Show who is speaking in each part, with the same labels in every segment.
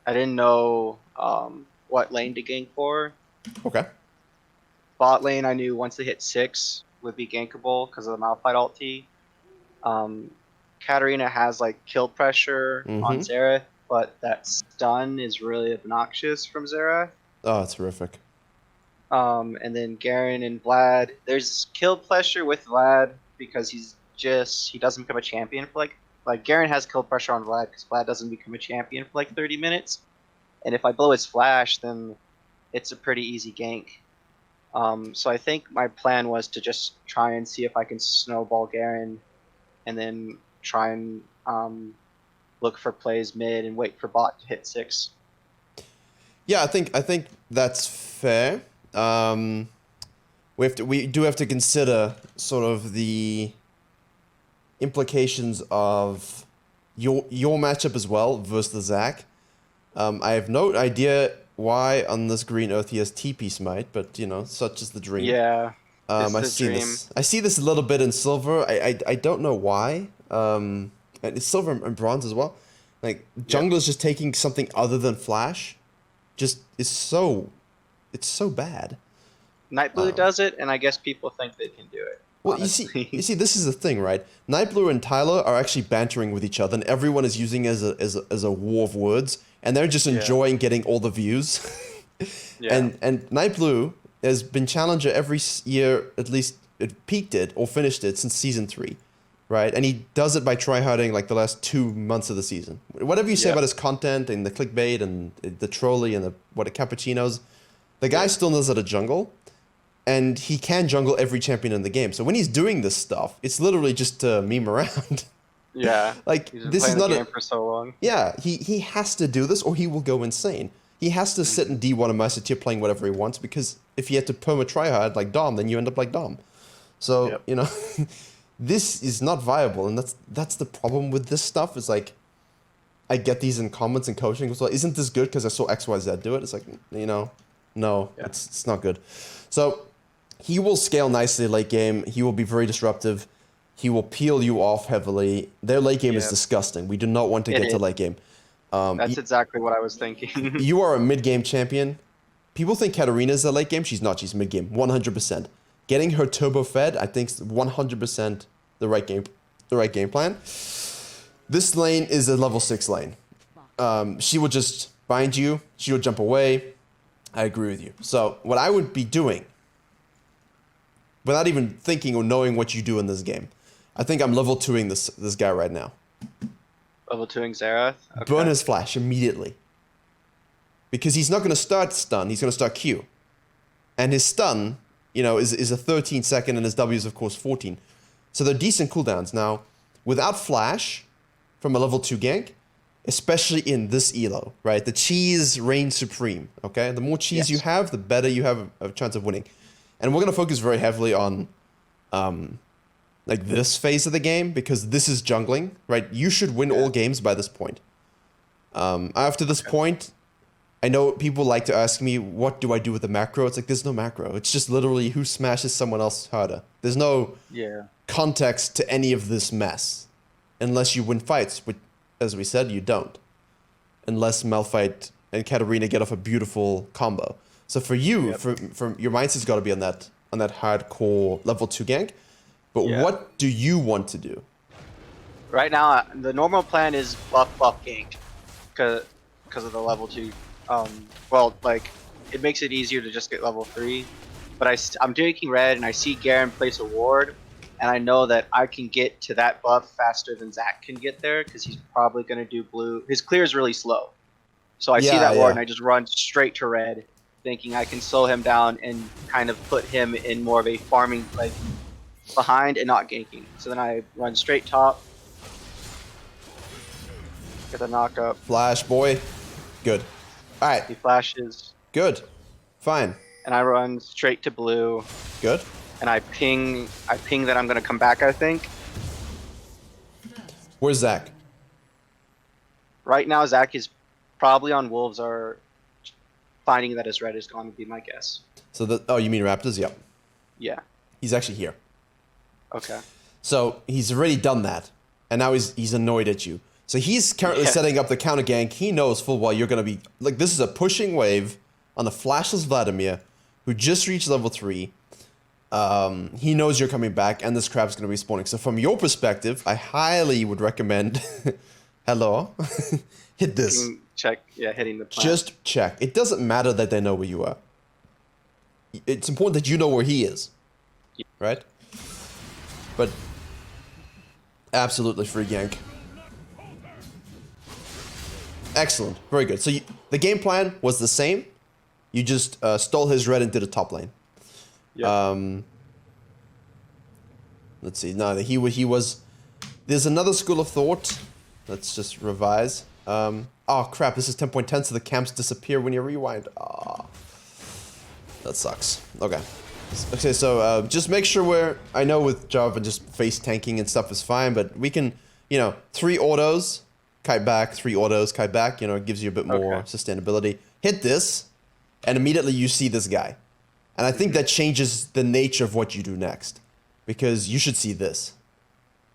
Speaker 1: I didn't know what lane to gank for.
Speaker 2: Okay.
Speaker 1: Bot lane, I knew once they hit 6 would be gankable because of the Malphite ulti. Um, Katarina has like kill pressure on
Speaker 2: Mm-hmm.
Speaker 1: Xerath, but that stun is really obnoxious from Xerath.
Speaker 2: Oh, that's terrific.
Speaker 1: And then Garen and Vlad, there's kill pressure with Vlad because he doesn't become a champion for like Garen has kill pressure on Vlad because Vlad doesn't become a champion for like 30 minutes. And if I blow his flash, then it's a pretty easy gank. So I think my plan was to just try and see if I can snowball Garen, and then try and look for plays mid and wait for bot to hit 6.
Speaker 2: Yeah, I think that's fair. We do have to consider sort of the implications of your matchup as well versus the Zac. I have no idea why on this green earth he has TP Smite, but you know, such is the dream.
Speaker 1: Yeah, it's
Speaker 2: I
Speaker 1: the
Speaker 2: see
Speaker 1: dream.
Speaker 2: this. I see this a little bit in silver. I don't know why. And it's silver and bronze as well. Like
Speaker 1: Yep.
Speaker 2: jungler's just taking something other than flash. Just it's so bad.
Speaker 1: Night Blue
Speaker 2: Um,
Speaker 1: does it, and I guess people think they can do it.
Speaker 2: well, you
Speaker 1: Honestly.
Speaker 2: see, this is the thing, right? Nightblue and Tyler are actually bantering with each other, and everyone is using it as a war of words, and they're just
Speaker 1: Yeah.
Speaker 2: enjoying getting all the views.
Speaker 1: Yeah.
Speaker 2: And Nightblue has been challenger every year, at least it peaked it or finished it since season 3, right? And he does it by tryharding like the last 2 months of the season. Whatever you say
Speaker 1: Yep.
Speaker 2: about his content and the clickbait and the trolley and the cappuccinos, the guy
Speaker 1: Yeah.
Speaker 2: still knows how to jungle, and he can jungle every champion in the game. So when he's doing this stuff, it's literally just to meme around.
Speaker 1: Yeah.
Speaker 2: Like
Speaker 1: He's been
Speaker 2: this is
Speaker 1: playing the
Speaker 2: not a
Speaker 1: game for so long.
Speaker 2: yeah. He has to do this or he will go insane. He has to sit in D1 and Master Tier playing whatever he wants because if he had to perma tryhard like Dom, then you end up like Dom. So
Speaker 1: Yep.
Speaker 2: you know, this is not viable, and that's the problem with this stuff. Is like I get these in comments and coaching. It's like, isn't this good because I saw X Y Z do it? It's like no,
Speaker 1: Yeah.
Speaker 2: it's not good. So he will scale nicely late game. He will be very disruptive. He will peel you off heavily. Their late game is
Speaker 1: Yeah.
Speaker 2: disgusting. We do not want to
Speaker 1: It
Speaker 2: get to
Speaker 1: is.
Speaker 2: late game.
Speaker 1: That's exactly what I was thinking.
Speaker 2: You are a mid game champion. People think Katarina's a late game. She's not. She's mid game, 100%. Getting her turbo fed, I think, is 100% the right game plan. This lane is a level 6 lane. She will just bind you. She will jump away. I agree with you. So what I would be doing, without even thinking or knowing what you do in this game, I think I'm level 2ing this guy right now.
Speaker 1: Level 2ing Xerath.
Speaker 2: Burn
Speaker 1: Okay.
Speaker 2: his flash immediately. Because he's not going to start stun, he's going to start Q. And his stun, is a 13 second and his W is of course 14. So they're decent cooldowns. Now, without flash from a level 2 gank, especially in this elo, right? The cheese reigns supreme, okay? The more cheese you
Speaker 1: Yes.
Speaker 2: have, the better you have a chance of winning. And we're going to focus very heavily on like this phase of the game because this is jungling, right? You should win all games by this point. After this point, I know people like to ask me, what do I do with the macro? It's like, there's no macro. It's just literally who smashes someone else harder. There's no
Speaker 1: Yeah.
Speaker 2: context to any of this mess. Unless you win fights, which, as we said, you don't. Unless Malphite and Katarina get off a beautiful combo. So for you,
Speaker 1: Yep.
Speaker 2: for your mindset's got to be on that hardcore level 2 gank. But
Speaker 1: Yeah.
Speaker 2: what do you want to do?
Speaker 1: Right now, the normal plan is buff gank, because of the level 2. Well, like it makes it easier to just get level 3. But I'm taking red, and I see Garen place a ward, and I know that I can get to that buff faster than Zac can get there because he's probably gonna do blue. His clear is really slow, so I see
Speaker 2: Yeah,
Speaker 1: that ward
Speaker 2: yeah.
Speaker 1: and I just run straight to red, thinking I can slow him down and kind of put him in more of a farming like behind and not ganking. So then I run straight top, get the knock up.
Speaker 2: Flash, boy. Good. All right.
Speaker 1: He flashes,
Speaker 2: Good. Fine.
Speaker 1: and I run straight to blue,
Speaker 2: Good.
Speaker 1: and I ping that I'm gonna come back. I think
Speaker 2: Where's Zach?
Speaker 1: right now Zac is probably on Wolves, or finding that his red is gone would be my guess.
Speaker 2: Oh, you mean Raptors? Yep.
Speaker 1: Yeah.
Speaker 2: He's actually here.
Speaker 1: Okay.
Speaker 2: So he's already done that, and now he's annoyed at you. So he's currently setting up the counter gank. He knows full well you're going to be... Like, this is a pushing wave on the flashless Vladimir, who just reached level 3. He knows you're coming back, and this crab's going to be spawning. So from your perspective, I highly would recommend... Hello? Hit this.
Speaker 1: Check, hitting the plant.
Speaker 2: Just check. It doesn't matter that they know where you are. It's important that you know where he is. Right? But... absolutely free gank. Excellent. Very good. So the game plan was the same. You just stole his red and did a top lane. Yep. Let's see. No, he was... There's another school of thought. Let's just revise. Oh, crap. This is 10.10, so the camps disappear when you rewind. Oh, that sucks. Okay. Okay, so just make sure we're... I know with Jarvan just face tanking and stuff is fine, but we can, 3 autos, kite back, 3 autos, kite back, it gives you a bit more sustainability. Hit this, and immediately you see this guy. And I think that changes the nature of what you do next. Because you should see this.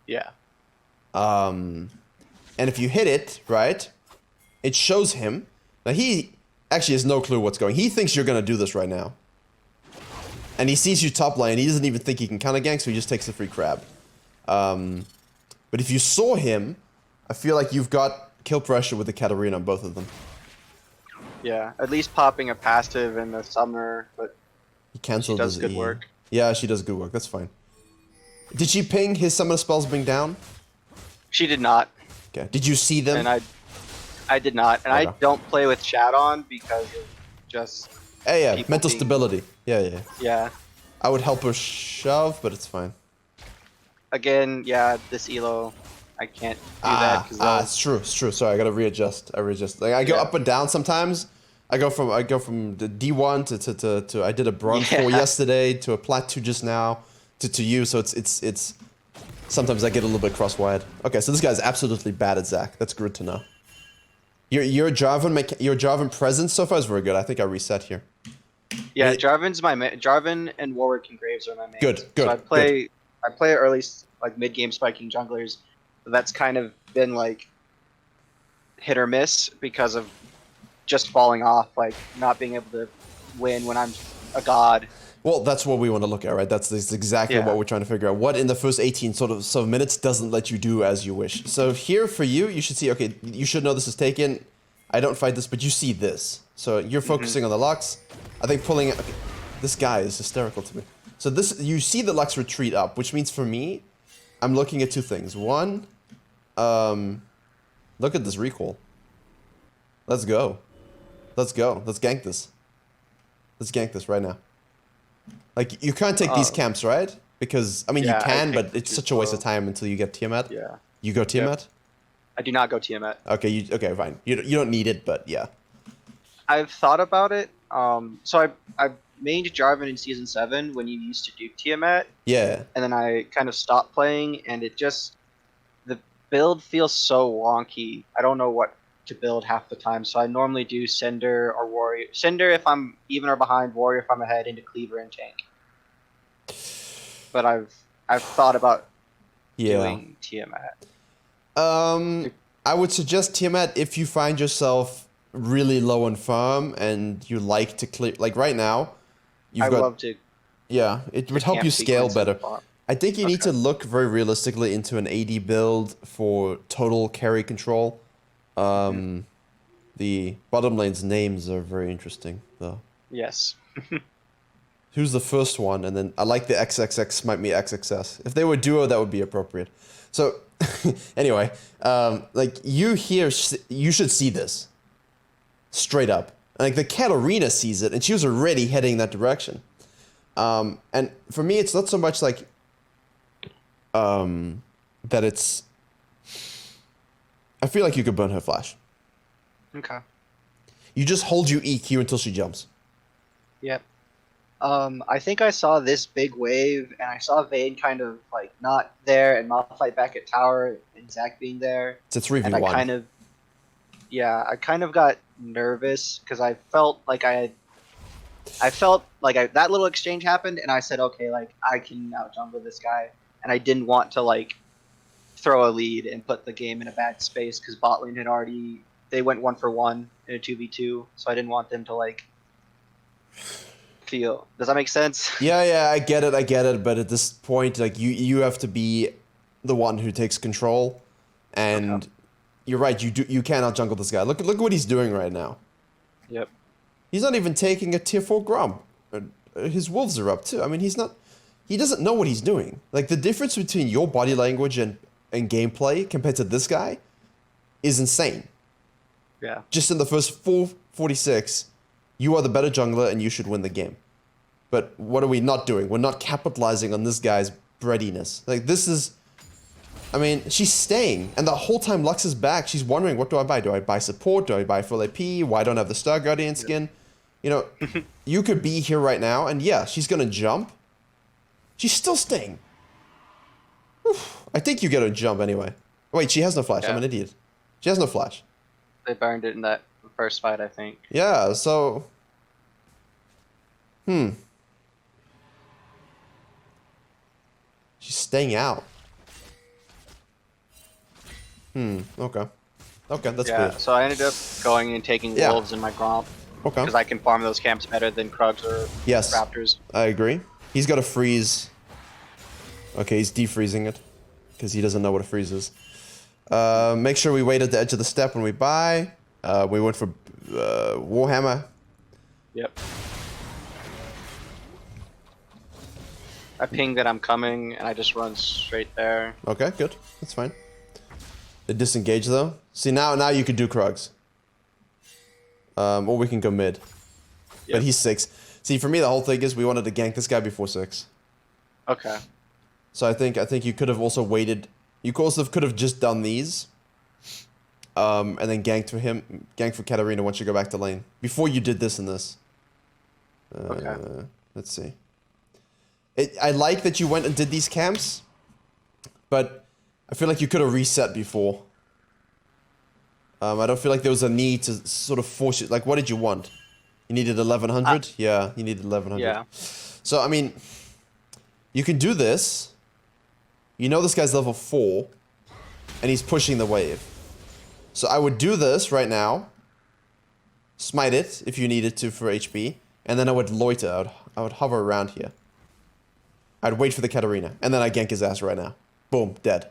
Speaker 1: Yeah.
Speaker 2: And if you hit it, right, it shows him. Now he actually has no clue what's going. He thinks you're going to do this right now. And he sees you top lane, he doesn't even think he can counter gank, so he just takes the free crab. But if you saw him, I feel like you've got kill pressure with the Katarina on both of them.
Speaker 1: Yeah, at least popping a passive in the summer, but
Speaker 2: he canceled his
Speaker 1: good work.
Speaker 2: Yeah, she does good work, that's fine. Did she ping his summoner spells being down?
Speaker 1: She did not.
Speaker 2: Okay, did you see them?
Speaker 1: And I did not, and I don't play with chat on because of just...
Speaker 2: Hey, yeah, mental stability. Yeah.
Speaker 1: Yeah.
Speaker 2: I would help her shove, but it's fine.
Speaker 1: Again, yeah, this elo, I can't do that.
Speaker 2: It's true. Sorry, I gotta readjust. Like I go up and down sometimes. I go from the D1 to I did a bronze 4 yesterday to a plat 2 just now to you. So it's sometimes I get a little bit cross-wired. Okay, so this guy's absolutely bad at Zach. That's good to know. Your Jarvan presence so far is very good. I think I reset here.
Speaker 1: Yeah, Jarvan's my Jarvan and Warwick and Graves are my main.
Speaker 2: Good.
Speaker 1: So I play early mid game spiking junglers. But that's kind of been like hit or miss because of just falling off, like not being able to win when I'm a god.
Speaker 2: Well, that's what we want to look at, right? That's exactly what we're trying to figure out. What in the first 18 sort of minutes doesn't let you do as you wish. So here for you should see, okay, you should know this is taken. I don't fight this, but you see this. So you're focusing on the Lux. I think pulling... Okay, this guy is hysterical to me. So you see the Lux retreat up, which means for me, I'm looking at 2 things. One, look at this recall. Let's go. Let's gank this. Let's gank this right now. Like, you can't take these camps, right? Because, I mean, you can, but it's such a waste of time until you get Tiamat.
Speaker 1: Yeah.
Speaker 2: You go Tiamat?
Speaker 1: I do not go Tiamat.
Speaker 2: Okay, okay, fine. You don't need it, but yeah.
Speaker 1: I've thought about it. So I mained Jarvan in Season 7 when you used to do Tiamat.
Speaker 2: Yeah.
Speaker 1: And then I kind of stopped playing, and it just... The build feels so wonky. I don't know what to build half the time, so I normally do Cinder or Warrior. Cinder if I'm even or behind, Warrior if I'm ahead, into Cleaver and Tank. But I've thought about doing Tiamat.
Speaker 2: I would suggest Tiamat if you find yourself really low on farm and you like to clear. Like right now,
Speaker 1: I love to.
Speaker 2: Yeah, it would help you scale better. I think you need to look very realistically into an AD build for total carry control. The bottom lane's names are very interesting, though.
Speaker 1: Yes.
Speaker 2: Who's the first one? And then I like the XXX Smite Me XXS. If they were duo, that would be appropriate. So, anyway, like you should see this. Straight up. Like the Katarina sees it, and she was already heading that direction. And for me, it's not so much like that it's... I feel like you could burn her flash.
Speaker 1: Okay.
Speaker 2: You just hold your EQ until she jumps.
Speaker 1: Yep. I think I saw this big wave, and I saw Vayne kind of like not there, and Malphite back at tower, and Zach being there.
Speaker 2: It's a 3v1.
Speaker 1: And I kind of got nervous because I felt like that little exchange happened, and I said, okay, like I can out jungle this guy, and I didn't want to like throw a lead and put the game in a bad space because bot lane had already they went 1-for-1 in a 2v2, so I didn't want them to like feel. Does that make sense?
Speaker 2: Yeah, I get it, but at this point, like you have to be the one who takes control, and
Speaker 1: Okay.
Speaker 2: you're right. You cannot jungle this guy. Look what he's doing right now.
Speaker 1: Yep.
Speaker 2: He's not even taking a tier 4 Grom. His wolves are up too. I mean, he doesn't know what he's doing. Like the difference between your body language and gameplay compared to this guy is insane.
Speaker 1: Yeah.
Speaker 2: Just in the first 446, you are the better jungler and you should win the game. But what are we not doing? We're not capitalizing on this guy's breadiness. Like this is, I mean, she's staying, and the whole time Lux is back, she's wondering, what do I buy? Do I buy support? Do I buy full AP? Why don't I have the Star Guardian skin? You know, you could be here right now, and yeah, she's gonna jump. She's still staying. Oof. I think you get a jump anyway. Wait, she has no flash.
Speaker 1: Yeah.
Speaker 2: I'm an idiot. She has no flash.
Speaker 1: They burned it in that first fight, I think.
Speaker 2: Yeah, so... She's staying out. Okay. Okay, that's
Speaker 1: Yeah,
Speaker 2: weird.
Speaker 1: so I ended up going and taking
Speaker 2: Yeah.
Speaker 1: wolves in my Gromp
Speaker 2: Okay.
Speaker 1: because I can farm those camps better than Krugs or
Speaker 2: Yes.
Speaker 1: Raptors.
Speaker 2: I agree. He's got a freeze. Okay, he's defreezing it. Because he doesn't know what a freeze is. Make sure we wait at the edge of the step when we buy. We went for Warhammer.
Speaker 1: Yep. I ping that I'm coming, and I just run straight there.
Speaker 2: Okay, good. That's fine. They disengage though. See, now you could do Krugs. Or we can go mid.
Speaker 1: Yep.
Speaker 2: But he's 6. See, for me, the whole thing is we wanted to gank this guy before 6.
Speaker 1: Okay.
Speaker 2: So I think you could have also waited. You also could have just done these. And then ganked for him, ganked for Katarina once you go back to lane. Before you did this and this.
Speaker 1: Okay.
Speaker 2: Let's see. I like that you went and did these camps. But I feel like you could have reset before. I don't feel like there was a need to sort of force it. Like, what did you want? You needed 1100? Yeah, you needed 1100.
Speaker 1: Yeah.
Speaker 2: So, I mean, you can do this. You know this guy's level 4. And he's pushing the wave. So I would do this right now. Smite it if you needed to for HP. And then I would loiter. I would hover around here. I'd wait for the Katarina. And then I'd gank his ass right now. Boom, dead.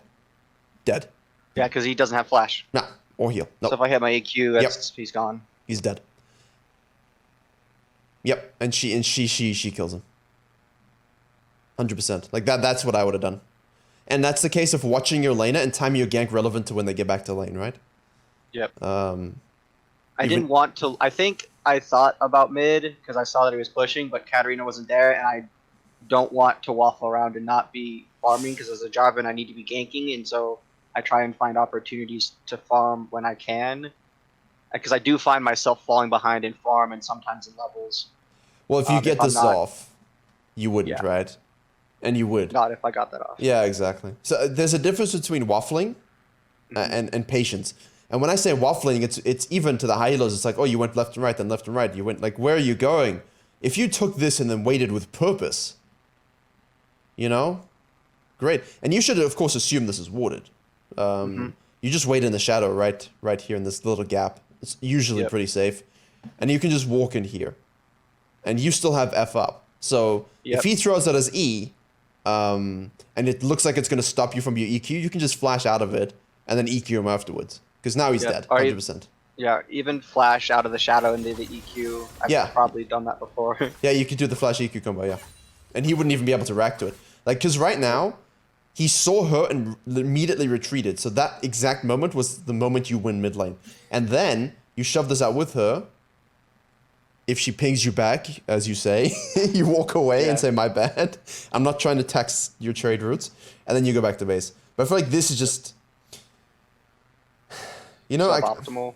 Speaker 2: Dead.
Speaker 1: Yeah, because he doesn't have flash.
Speaker 2: Nah, or heal. Nope.
Speaker 1: So if I hit my EQ, he's gone.
Speaker 2: He's dead. Yep, and she kills him. 100%. Like that's what I would have done. And that's the case of watching your laner and timing your gank relevant to when they get back to lane, right?
Speaker 1: Yep.
Speaker 2: I
Speaker 1: didn't want to. I think I thought about mid because I saw that he was pushing, but Katarina wasn't there, and I don't want to waffle around and not be farming because as a Jarvan I need to be ganking, and so I try and find opportunities to farm when I can. Because I do find myself falling behind in farm and sometimes in levels.
Speaker 2: Well, if you get this off, you wouldn't,
Speaker 1: Yeah.
Speaker 2: right? And you would.
Speaker 1: Not if I got that off.
Speaker 2: Yeah, exactly. So there's a difference between waffling and patience. And when I say waffling, it's even to the high healers. It's like, oh, you went left and right, then left and right. You went like, where are you going? If you took this and then waited with purpose, you know, great. And you should, of course, assume this is warded. You just wait in the shadow right here in this little gap. It's usually pretty safe. And you can just walk in here. And you still have F up. So if he throws that as E, and it looks like it's going to stop you from your EQ, you can just flash out of it and then EQ him afterwards. Because now he's dead, 100%.
Speaker 1: Yeah, even flash out of the shadow into the EQ. I've probably done that before.
Speaker 2: Yeah, you could do the flash EQ combo, yeah. And he wouldn't even be able to react to it. Like, because right now, he saw her and immediately retreated. So that exact moment was the moment you win mid lane. And then you shove this out with her. If she pings you back, as you say, you walk away and say, my bad. I'm not trying to tax your trade routes. And then you go back to base. But I feel like this is just... You know,
Speaker 1: suboptimal.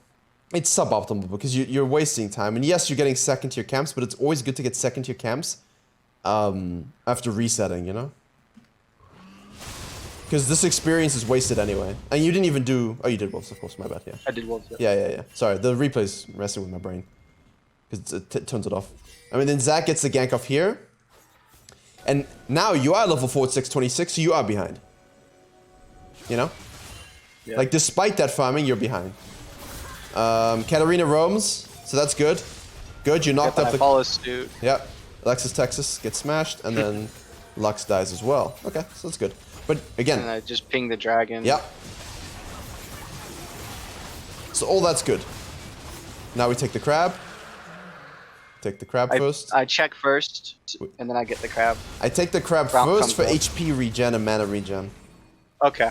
Speaker 2: It's suboptimal because you're wasting time. And yes, you're getting second tier camps, but it's always good to get second tier camps after resetting, you know? Because this experience is wasted anyway. And you didn't even do... Oh, you did wolves, of course. My bad, yeah.
Speaker 1: I did wolves,
Speaker 2: Yeah. Sorry, the replay's messing with my brain. Because it turns it off. I mean, then Zach gets the gank off here. And now you are level 4 at 626, so you are behind. You know?
Speaker 1: Yeah.
Speaker 2: Like, despite that farming, you're behind. Katarina roams, so that's good. Good, you knocked
Speaker 1: Yep,
Speaker 2: up
Speaker 1: I follow suit.
Speaker 2: Yep. Alexis Texas gets smashed, and then Lux dies as well. Okay, so that's good. But again,
Speaker 1: And I just ping the dragon.
Speaker 2: yep. So all that's good. Now we take the crab. Take the crab first.
Speaker 1: I check first, and then I get the crab.
Speaker 2: I take the crab
Speaker 1: Round
Speaker 2: first for
Speaker 1: comes up.
Speaker 2: HP regen and mana regen.
Speaker 1: Okay.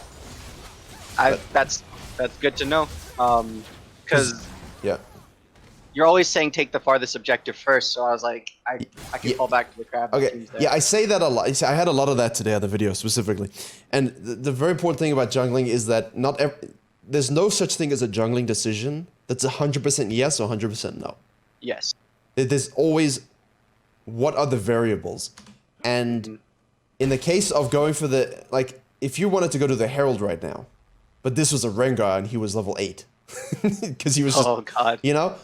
Speaker 1: That's good to know. Because
Speaker 2: Yeah.
Speaker 1: you're always saying take the farthest objective first, so I was like, I can
Speaker 2: Yeah.
Speaker 1: fall back to the crab.
Speaker 2: Okay, yeah, I say that a lot. I had a lot of that today on the video specifically. And the very important thing about jungling is that there's no such thing as a jungling decision that's 100% yes or 100% no.
Speaker 1: Yes.
Speaker 2: There's always what are the variables. And in the case of going for the, like, if you wanted to go to the Herald right now, but this was a Rengar and he was level 8. Because he was just,
Speaker 1: Oh god.
Speaker 2: you know,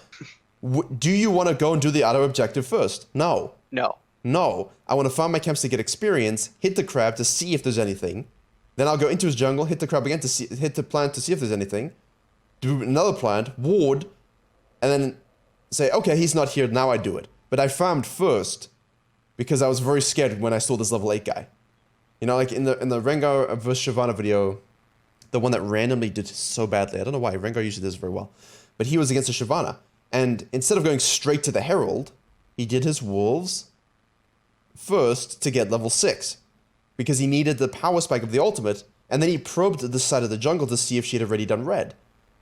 Speaker 2: do you want to go and do the auto objective first? No.
Speaker 1: No.
Speaker 2: No, I want to farm my camps to get experience, hit the crab to see if there's anything. Then I'll go into his jungle, hit the crab again to see, hit the plant to see if there's anything. Do another plant, ward, and then say, okay, he's not here, now I do it. But I farmed first because I was very scared when I saw this level 8 guy. You know, like in the Rengar vs Shyvana video, the one that randomly did so badly. I don't know why, Rengar usually does very well. But he was against a Shyvana. And instead of going straight to the Herald, he did his wolves first to get level 6. Because he needed the power spike of the ultimate, and then he probed this side of the jungle to see if she had already done red.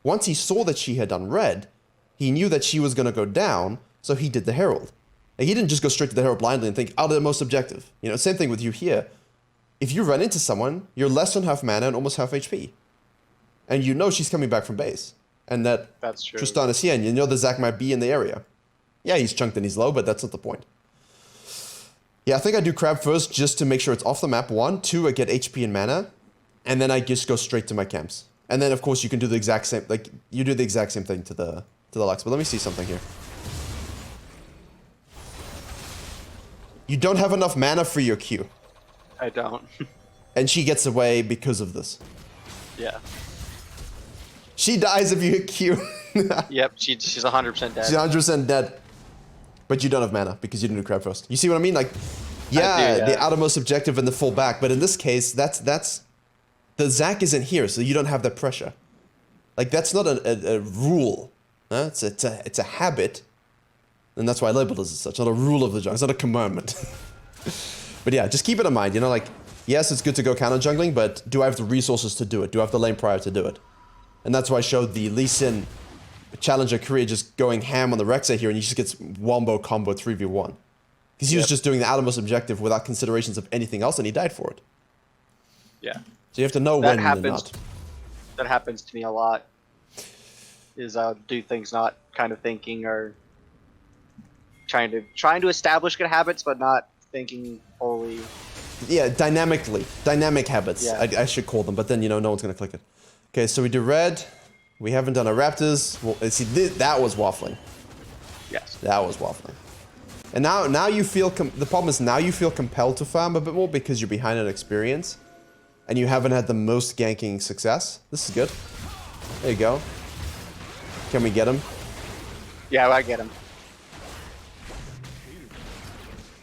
Speaker 2: Once he saw that she had done red, he knew that she was going to go down, so he did the Herald. And he didn't just go straight to the Herald blindly and think, oh, they're the most objective. You know, same thing with you here. If you run into someone, you're less than half mana and almost half HP. And you know she's coming back from base. And that
Speaker 1: That's true.
Speaker 2: Tristan is here, and you know the Zac might be in the area. Yeah, he's chunked and he's low, but that's not the point. Yeah, I think I do crab first just to make sure it's off the map, 1. 2, I get HP and mana. And then I just go straight to my camps. And then, of course, you can do the exact same, like, you do the exact same thing to the Lux. But let me see something here. You don't have enough mana for your Q.
Speaker 1: I don't.
Speaker 2: And she gets away because of this.
Speaker 1: Yeah.
Speaker 2: She dies if you hit Q.
Speaker 1: Yep, she's 100% dead.
Speaker 2: She's 100% dead. But you don't have mana because you didn't do crab first. You see what I mean? Like, yeah, the outermost objective and the full back. But in this case, that's the Zac isn't here, so you don't have that pressure. Like, that's not a rule. Huh? It's a habit. And that's why I labeled it as such. Not a rule of the jungle. It's not a commandment. But yeah, just keep it in mind. You know, like, yes, it's good to go counter jungling, but do I have the resources to do it? Do I have the lane prior to do it? And that's why I showed the Lee Sin Challenger career just going ham on the Rexa here, and he just gets wombo combo 3v1. Because he was just doing the outermost objective without considerations of anything else, and he died for it.
Speaker 1: Yeah.
Speaker 2: So you have to know
Speaker 1: That
Speaker 2: when and not.
Speaker 1: That happens to me a lot. Is I'll do things not kind of thinking or trying to establish good habits, but not thinking fully.
Speaker 2: Yeah, dynamic habits.
Speaker 1: Yeah.
Speaker 2: I should call them, but then, you know, no one's gonna click it. Okay, so we do red. We haven't done our Raptors. Well, see, that was waffling.
Speaker 1: Yes.
Speaker 2: That was waffling. And now you feel the problem is now you feel compelled to farm a bit more because you're behind in experience, and you haven't had the most ganking success. This is good. There you go. Can we get him?
Speaker 1: Yeah, I get him.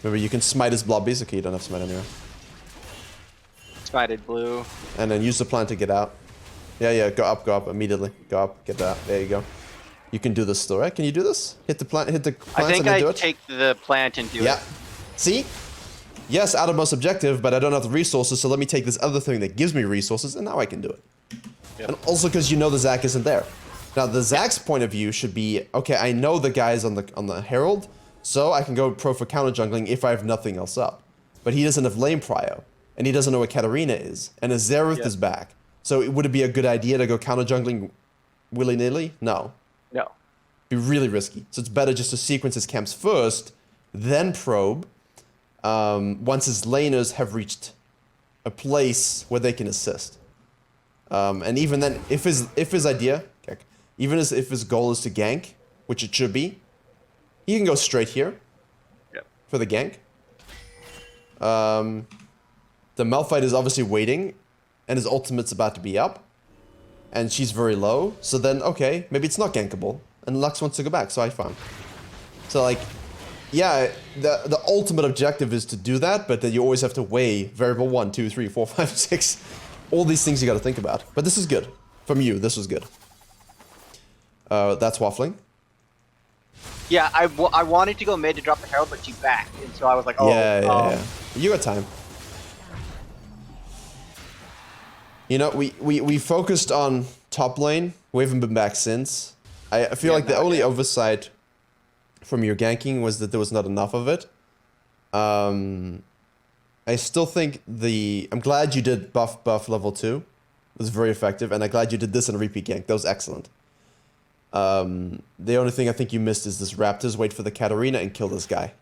Speaker 2: Remember, you can smite his blobbies. Okay, you don't have smite anyway.
Speaker 1: Smited blue.
Speaker 2: And then use the plant to get out. Yeah, go up immediately. Go up, get that. There you go. You can do this still, right? Can you do this? Hit the plants
Speaker 1: I
Speaker 2: and
Speaker 1: think
Speaker 2: then do
Speaker 1: I
Speaker 2: it?
Speaker 1: take the plant and do
Speaker 2: Yeah.
Speaker 1: it.
Speaker 2: See? Yes, outermost objective, but I don't have the resources, so let me take this other thing that gives me resources, and now I can do it.
Speaker 1: Yep.
Speaker 2: And also because you know the Zac isn't there. Now, the Zac's point of view should be, okay, I know the guy's on the Herald, so I can go pro for counter jungling if I have nothing else up. But he doesn't have lane prio, and he doesn't know what Katarina is, and his Xerath is back. So would it be a good idea to go counter jungling willy-nilly? No.
Speaker 1: No.
Speaker 2: Be really risky. So it's better just to sequence his camps first, then probe, once his laners have reached a place where they can assist. And even then, if his idea, even if his goal is to gank, which it should be, he can go straight here for the gank. The Malphite is obviously waiting. and his ultimate's about to be up, and she's very low, so then, okay, maybe it's not gankable, and Lux wants to go back, so I farm. So, like, yeah, the ultimate objective is to do that, but then you always have to weigh variable 1, 2, 3, 4, 5, 6. All these things you gotta think about. But this is good. From you, this was good. That's waffling.
Speaker 1: Yeah, I wanted to go mid to drop the Herald, but she backed, and so I was like, oh.
Speaker 2: Yeah. You got time. You know, we focused on top lane. We haven't been back since. I feel like the only oversight from your ganking was that there was not enough of it. I still think I'm glad you did buff level 2. It was very effective, and I'm glad you did this in a repeat gank. That was excellent. The only thing I think you missed is this Raptors. Wait for the Katarina and kill this guy.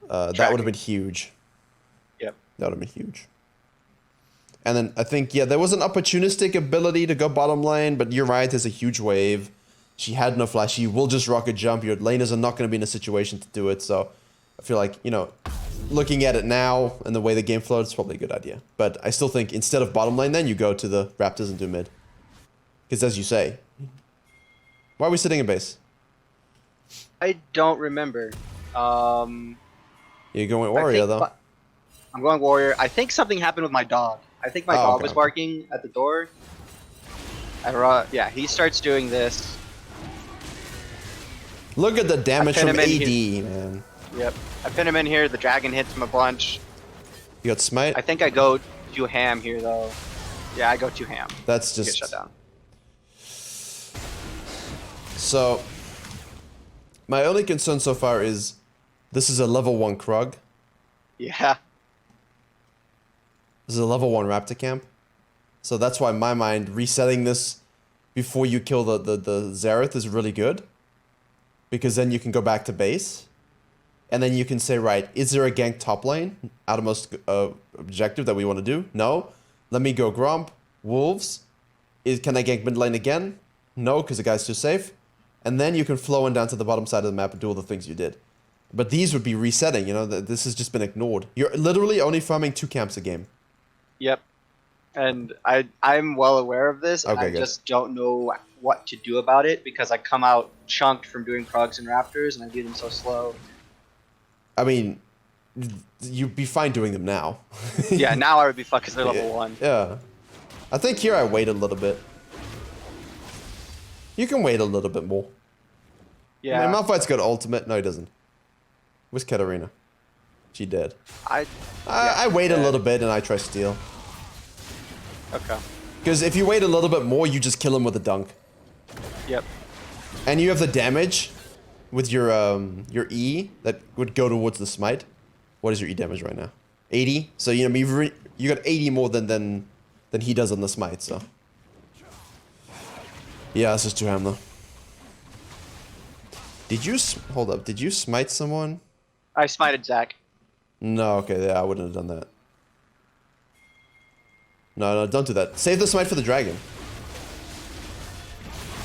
Speaker 2: That would have been huge.
Speaker 1: Yep.
Speaker 2: That would have been huge. And then I think, yeah, there was an opportunistic ability to go bottom lane, but you're right, there's a huge wave. She had no flash. She will just rocket jump. Your laners are not going to be in a situation to do it. So I feel like, you know, looking at it now and the way the game flowed, it's probably a good idea. But I still think instead of bottom lane, then you go to the Raptors and do mid. Because as you say, why are we sitting in base?
Speaker 1: I don't remember.
Speaker 2: You're going warrior, though.
Speaker 1: I'm going warrior. I think something happened with my dog. I think my dog was barking at the door. Yeah, he starts doing this.
Speaker 2: Look at the damage from AD, man.
Speaker 1: Yep. I pin him in here. The dragon hits him a bunch.
Speaker 2: You got Smite?
Speaker 1: I think I go to ham here, though. Yeah, I go to ham.
Speaker 2: That's just...
Speaker 1: Get shut down.
Speaker 2: So, my only concern so far is this is a level 1 Krug.
Speaker 1: Yeah.
Speaker 2: This is a level 1 Raptor camp. So that's why in my mind, resetting this before you kill the Xerath is really good. Because then you can go back to base. And then you can say, right, is there a gank top lane? Outermost objective that we want to do? No. Let me go Gromp. Wolves. Can I gank mid lane again? No, because the guy's too safe. And then you can flow in down to the bottom side of the map and do all the things you did. But these would be resetting, you know, this has just been ignored. You're literally only farming 2 camps a game.
Speaker 1: Yep. And I'm well aware of this, and
Speaker 2: Okay,
Speaker 1: I
Speaker 2: good.
Speaker 1: just don't know what to do about it, because I come out chunked from doing Krugs and Raptors, and I do them so slow.
Speaker 2: I mean, you'd be fine doing them now.
Speaker 1: Yeah, now I would be fucked because they're level 1.
Speaker 2: Yeah. I think here I wait a little bit. You can wait a little bit more.
Speaker 1: Yeah.
Speaker 2: I mean, Malphite's got ultimate. No, he doesn't. Where's Katarina? She dead. I wait a little bit and I try steal.
Speaker 1: Okay.
Speaker 2: Because if you wait a little bit more, you just kill him with a dunk.
Speaker 1: Yep.
Speaker 2: And you have the damage with your E that would go towards the smite. What is your E damage right now? 80. So you know you got 80 more than he does on the smite. So yeah, this is too ham though. Did you hold up? Did you smite someone?
Speaker 1: I smited Zach.
Speaker 2: No. Okay. Yeah, I wouldn't have done that. No, don't do that. Save the smite for the dragon.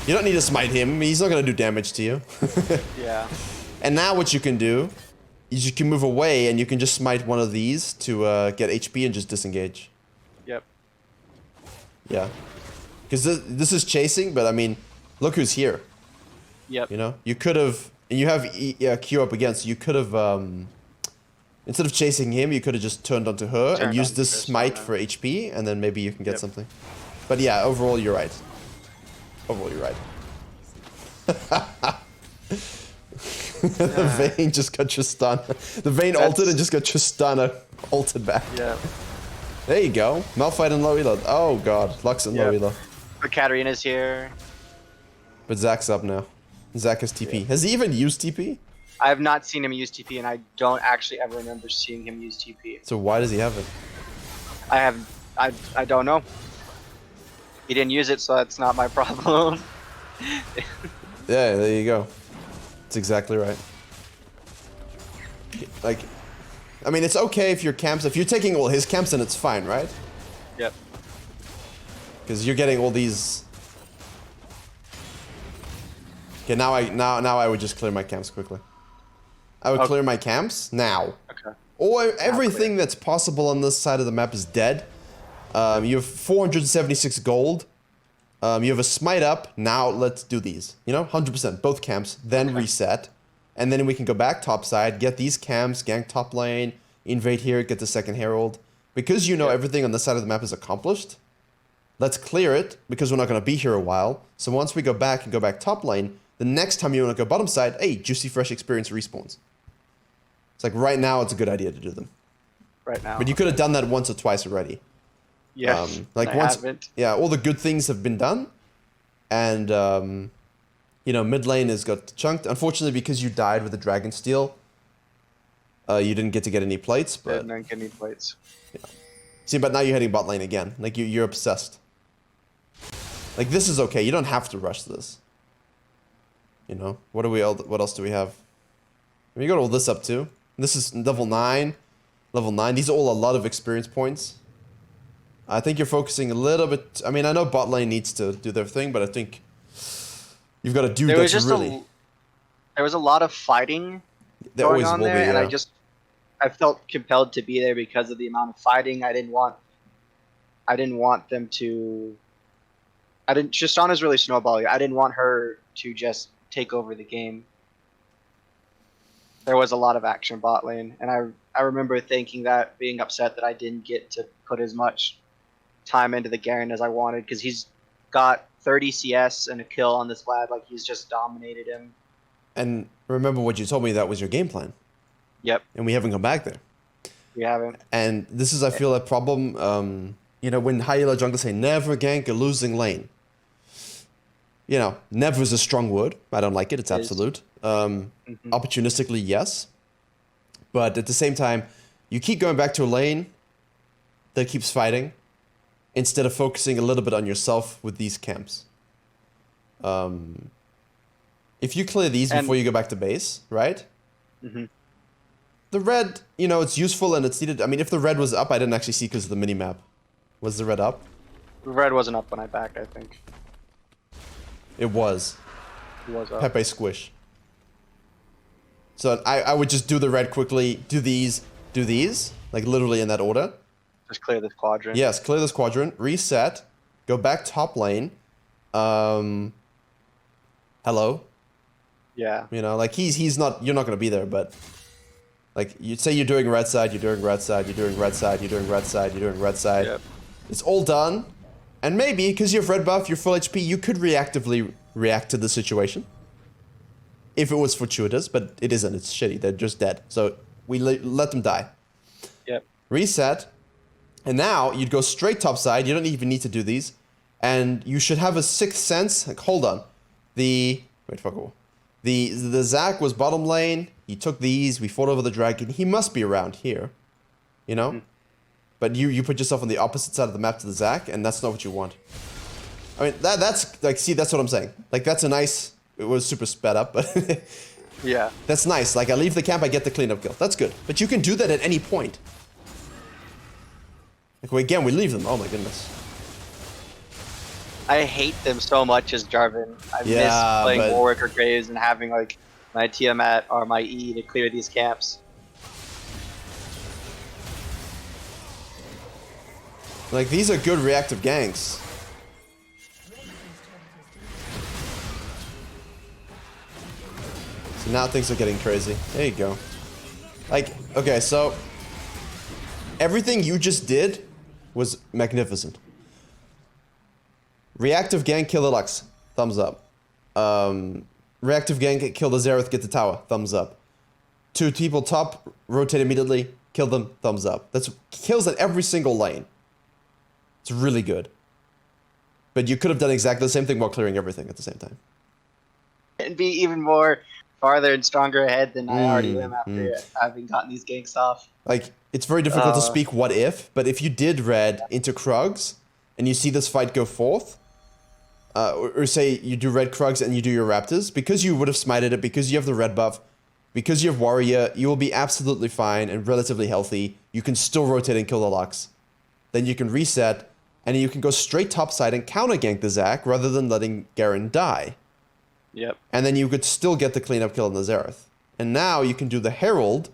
Speaker 2: You don't need to smite him. He's not gonna do damage to you.
Speaker 1: Yeah.
Speaker 2: And now what you can do is you can move away and you can just smite one of these to get HP and just disengage.
Speaker 1: Yep.
Speaker 2: Yeah. Because this is chasing, but I mean, look who's here.
Speaker 1: Yep.
Speaker 2: You know, you could have, and you have Q up again, so you could have, instead of chasing him, you could have just turned onto her and used this smite for HP, and then maybe you can get something. But yeah, overall, you're right. Overall, you're right. The Vayne just got Tristana. The Vayne ulted and just got Tristana ulted back.
Speaker 1: Yeah.
Speaker 2: There you go. Malphite and low elo. Oh god, Lux and low elo.
Speaker 1: But Katarina's here.
Speaker 2: But Zach's up now. Zach has TP. Yeah. Has he even used TP?
Speaker 1: I have not seen him use TP, and I don't actually ever remember seeing him use TP.
Speaker 2: So why does he have it?
Speaker 1: I don't know. He didn't use it, so that's not my problem.
Speaker 2: Yeah, there you go. That's exactly right. Like, I mean, it's okay if your camps, if you're taking all his camps, then it's fine, right?
Speaker 1: Yep.
Speaker 2: Because you're getting all these. Okay, now I would just clear my camps quickly. I would clear my camps now.
Speaker 1: Okay.
Speaker 2: Or everything that's possible on this side of the map is dead. You have 476 gold. You have a smite up. Now let's do these. You know, 100%, both camps. Then reset. And then we can go back topside, get these camps, gank top lane, invade here, get the second herald. Because you know everything on this side of the map is accomplished, let's clear it, because we're not going to be here a while. So once we go back and go back top lane, the next time you want to go bottom side, hey, juicy fresh experience respawns. It's like right now it's a good idea to do them.
Speaker 1: Right now.
Speaker 2: But you could have done that once or twice already.
Speaker 1: Yeah.
Speaker 2: Like
Speaker 1: I
Speaker 2: once,
Speaker 1: haven't.
Speaker 2: yeah, all the good things have been done, and you know, mid lane has got chunked. Unfortunately, because you died with the dragon steel, you didn't get to get any plates. But
Speaker 1: Didn't get any plates.
Speaker 2: see, but now you're heading bot lane again. Like you're obsessed. Like this is okay. You don't have to rush this. You know what do we? What else do we have? We got all this up too. This is level 9. Level 9. These are all a lot of experience points. I think you're focusing a little bit. I mean, I know bot lane needs to do their thing, but I think you've got a dude that's really.
Speaker 1: There was a lot of fighting
Speaker 2: There
Speaker 1: going
Speaker 2: always
Speaker 1: on
Speaker 2: will
Speaker 1: there,
Speaker 2: be,
Speaker 1: and
Speaker 2: yeah.
Speaker 1: I felt compelled to be there because of the amount of fighting. I didn't want them to. Tristana's really snowballing. I didn't want her to just take over the game. There was a lot of action bot lane, and I remember thinking that, being upset that I didn't get to put as much time into the Garen as I wanted, because he's got 30 CS and a kill on this lad. Like, he's just dominated him.
Speaker 2: And remember what you told me, that was your game plan.
Speaker 1: Yep.
Speaker 2: And we haven't come back there.
Speaker 1: We haven't.
Speaker 2: And this is, I feel, a problem. You know, when high elo junglers say never gank a losing lane. You know, never is a strong word. I don't like it. It's absolute. Opportunistically, yes. But at the same time, you keep going back to a lane that keeps fighting instead of focusing a little bit on yourself with these camps. If you clear these before you go back to base, right? The red, you know, it's useful and it's needed. I mean, if the red was up, I didn't actually see because of the mini-map. Was the red up?
Speaker 1: The red wasn't up when I backed, I think.
Speaker 2: It was.
Speaker 1: It was up.
Speaker 2: Pepe squish. So I would just do the red quickly, do these, like literally in that order.
Speaker 1: Just clear this quadrant.
Speaker 2: Yes, clear this quadrant, reset, go back top lane. Hello.
Speaker 1: Yeah.
Speaker 2: You know, like he's not, you're not gonna be there, but like you'd say you're doing red side, you're doing red side, you're doing red side, you're doing red side, you're doing red side.
Speaker 1: Yep.
Speaker 2: It's all done. And maybe, because you have red buff, you're full HP, you could reactively react to the situation. If it was fortuitous, but it isn't. It's shitty. They're just dead. So we let them die.
Speaker 1: Yep.
Speaker 2: Reset. And now you'd go straight topside. You don't even need to do these. And you should have a sixth sense. Like, hold on. The Zac was bottom lane. He took these. We fought over the dragon. He must be around here. You know? But you put yourself on the opposite side of the map to the Zac, and that's not what you want. I mean, that's like, see, that's what I'm saying. Like, that's a nice. It was super sped up, but
Speaker 1: Yeah.
Speaker 2: that's nice. Like, I leave the camp, I get the cleanup kill. That's good. But you can do that at any point. Like, again, we leave them. Oh my goodness.
Speaker 1: I hate them so much as Jarvan. I miss playing Warwick or Graves and having like my Tiamat or my E to clear these camps.
Speaker 2: Like, these are good reactive ganks. So now things are getting crazy. There you go. Like, okay, so everything you just did was magnificent. Reactive gank, kill the Lux. Thumbs up. Reactive gank, kill the Xerath, get the tower. Thumbs up. 2 people top, rotate immediately, kill them. Thumbs up. That's kills at every single lane. It's really good. But you could have done exactly the same thing while clearing everything at the same time.
Speaker 1: And be even more farther and stronger ahead than I already am after having gotten these ganks off.
Speaker 2: Like, it's very difficult to speak what if, but if you did red into Krugs, and you see this fight go forth, or say you do red Krugs and you do your Raptors, because you would have smited it, because you have the red buff, because you have Warrior, you will be absolutely fine and relatively healthy. You can still rotate and kill the Lux. Then you can reset, and you can go straight topside and counter-gank the Zac rather than letting Garen die.
Speaker 1: Yep.
Speaker 2: And then you could still get the cleanup kill on the Xerath. And now you can do the Herald,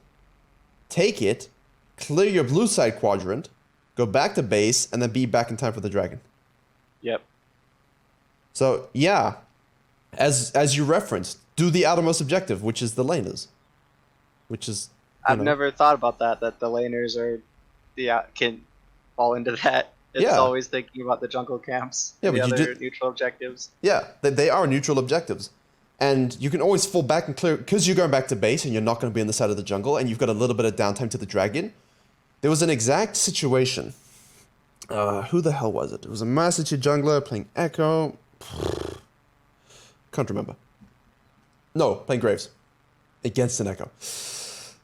Speaker 2: take it, clear your blue side quadrant, go back to base, and then be back in time for the dragon.
Speaker 1: Yep.
Speaker 2: So yeah, as you referenced, do the outermost objective, which is the laners, which is
Speaker 1: I've never thought about that the laners are can fall into that. It's always thinking about the jungle camps, and the other neutral objectives.
Speaker 2: Yeah, they are neutral objectives. And you can always fall back and clear, because you're going back to base and you're not going to be on the side of the jungle, and you've got a little bit of downtime to the dragon. There was an exact situation. Who the hell was it? It was a Master Chief jungler playing Echo. Can't remember. No, playing Graves. Against an Echo.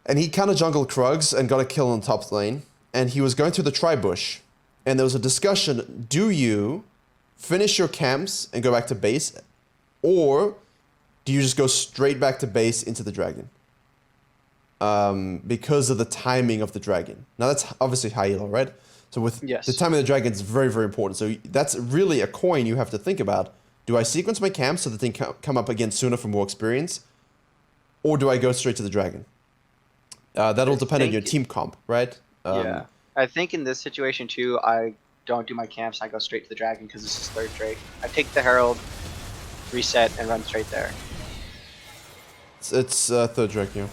Speaker 2: And he kind of jungled Krugs and got a kill on top lane. And he was going through the tri-bush. And there was a discussion, do you finish your camps and go back to base? Or do you just go straight back to base into the dragon? Because of the timing of the dragon. Now that's obviously high elo, right? So with the timing of the dragon is very, very important. So that's really a coin you have to think about. Do I sequence my camps so that they can come up again sooner for more experience? Or do I go straight to the dragon? That'll depend on your team comp, right?
Speaker 1: Yeah. I think in this situation too, I don't do my camps. I go straight to the dragon because this is third Drake. I take the Herald, reset, and run straight there.
Speaker 2: It's third Drake, yeah.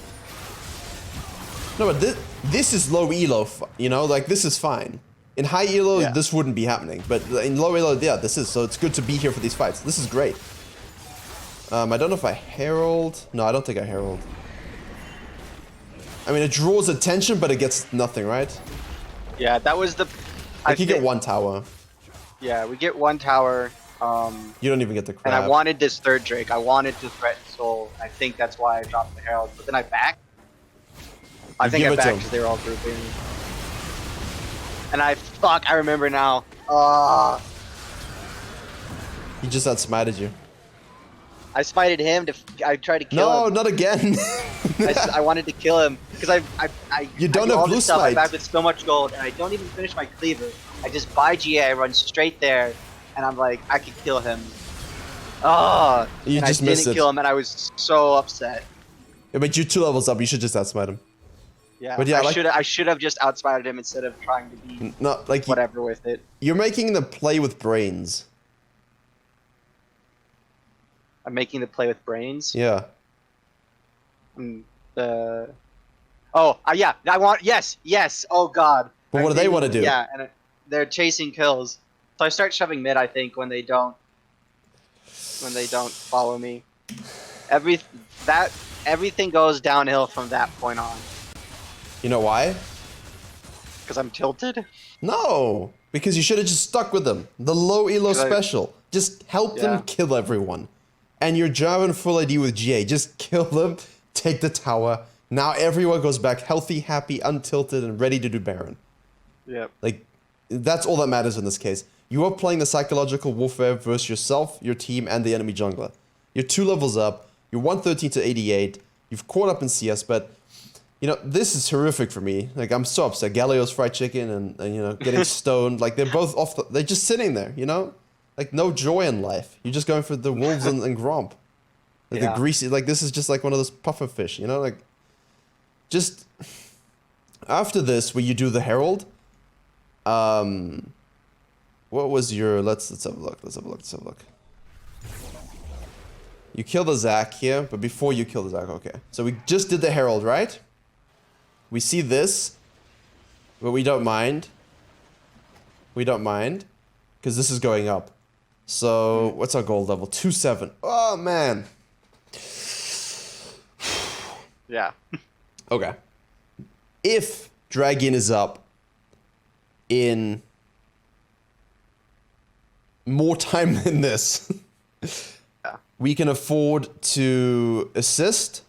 Speaker 2: No, but this is low elo, you know? Like, this is fine. In high elo, this wouldn't be happening. But in low elo, yeah, this is. So it's good to be here for these fights. This is great. I don't know if I Herald. No, I don't think I Herald. I mean, it draws attention, but it gets nothing, right?
Speaker 1: Yeah, that was the...
Speaker 2: Like, you get one tower.
Speaker 1: Yeah, we get one tower.
Speaker 2: You don't even get the crab.
Speaker 1: And I wanted this third Drake. I wanted to threaten Soul. I think that's why I dropped the Herald. But then I backed. I think I backed because they were all grouping. And I remember now.
Speaker 2: He just outsmited you.
Speaker 1: I smited him I tried to kill him.
Speaker 2: No, not again.
Speaker 1: I wanted to kill him because
Speaker 2: You don't have blue Smite.
Speaker 1: I back with so much gold, and I don't even finish my cleaver. I just buy GA, I run straight there, and I'm like, I could kill him.
Speaker 2: You just missed it.
Speaker 1: I didn't kill him, and I was so upset.
Speaker 2: Yeah, but you're 2 levels up. You should just outsmite him.
Speaker 1: Yeah, but yeah, I should have just outsmited him instead of trying to be whatever with it.
Speaker 2: You're making the play with brains.
Speaker 1: I'm making the play with brains.
Speaker 2: Yeah.
Speaker 1: Yeah. I want yes. Oh God.
Speaker 2: But what do they want to do?
Speaker 1: Yeah, and they're chasing kills. So I start shoving mid. I think when they don't follow me, everything goes downhill from that point on.
Speaker 2: You know why?
Speaker 1: Because I'm tilted.
Speaker 2: No, because you should have just stuck with them. The low elo special. Just help them kill everyone. And you're driving full ID with GA. Just kill them, take the tower. Now everyone goes back healthy, happy, untilted, and ready to do Baron.
Speaker 1: Yep.
Speaker 2: Like, that's all that matters in this case. You are playing the psychological warfare versus yourself, your team, and the enemy jungler. You're 2 levels up. You're 113 to 88. You've caught up in CS, but, you know, this is horrific for me. Like, I'm so upset. Galio's fried chicken and you know, getting stoned. Like, they're both they're just sitting there, you know? Like, no joy in life. You're just going for the wolves and Gromp. Like, the greasy, like, this is just like one of those puffer fish, you know? Like, just, after this, where you do the Herald, what was your, let's have a look. You kill the Zac here, but before you kill the Zac, okay. So we just did the Herald, right? We see this, but we don't mind. Because this is going up. So, what's our gold level? 2-7. Oh, man.
Speaker 1: Yeah.
Speaker 2: Okay. If Dragon is up in more time than this, we can afford to assist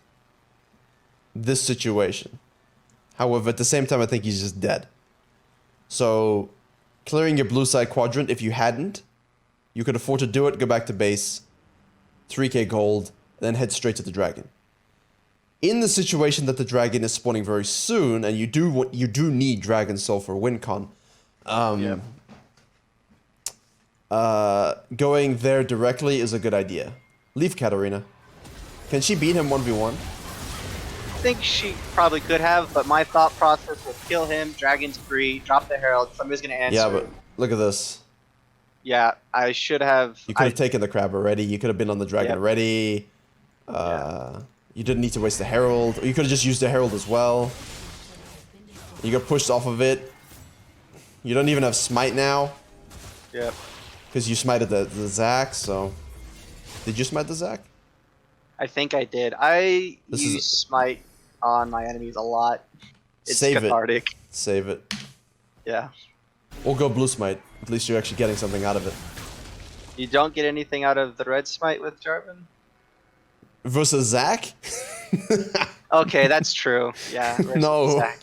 Speaker 2: this situation. However, at the same time, I think he's just dead. So, clearing your blue side quadrant, if you hadn't, you could afford to do it, go back to base, 3k gold, then head straight to the dragon. In the situation that the dragon is spawning very soon, and you do need Dragon Soul for WinCon, going there directly is a good idea. Leave Katarina. Can she beat him 1v1?
Speaker 1: think she probably could have, but my thought process was kill him, Dragon's free, drop the Herald, somebody's gonna answer.
Speaker 2: Yeah, but look at this.
Speaker 1: Yeah, I should have.
Speaker 2: You could have taken the crab already. You could have been on the dragon
Speaker 1: Yep.
Speaker 2: already. You didn't need to waste the herald. Or you could have just used the herald as well. You got pushed off of it. You don't even have smite now.
Speaker 1: Yep.
Speaker 2: Because you smited the Zac, so... Did you smite the Zac?
Speaker 1: I think I did. I
Speaker 2: This
Speaker 1: use
Speaker 2: is-
Speaker 1: Smite on my enemies a lot. It's
Speaker 2: Save
Speaker 1: cathartic.
Speaker 2: it. Save it.
Speaker 1: Yeah.
Speaker 2: Or go blue smite. At least you're actually getting something out of it.
Speaker 1: You don't get anything out of the red Smite with Jarvan?
Speaker 2: Versus Zac?
Speaker 1: Okay, that's true. Yeah.
Speaker 2: No.
Speaker 1: Zac.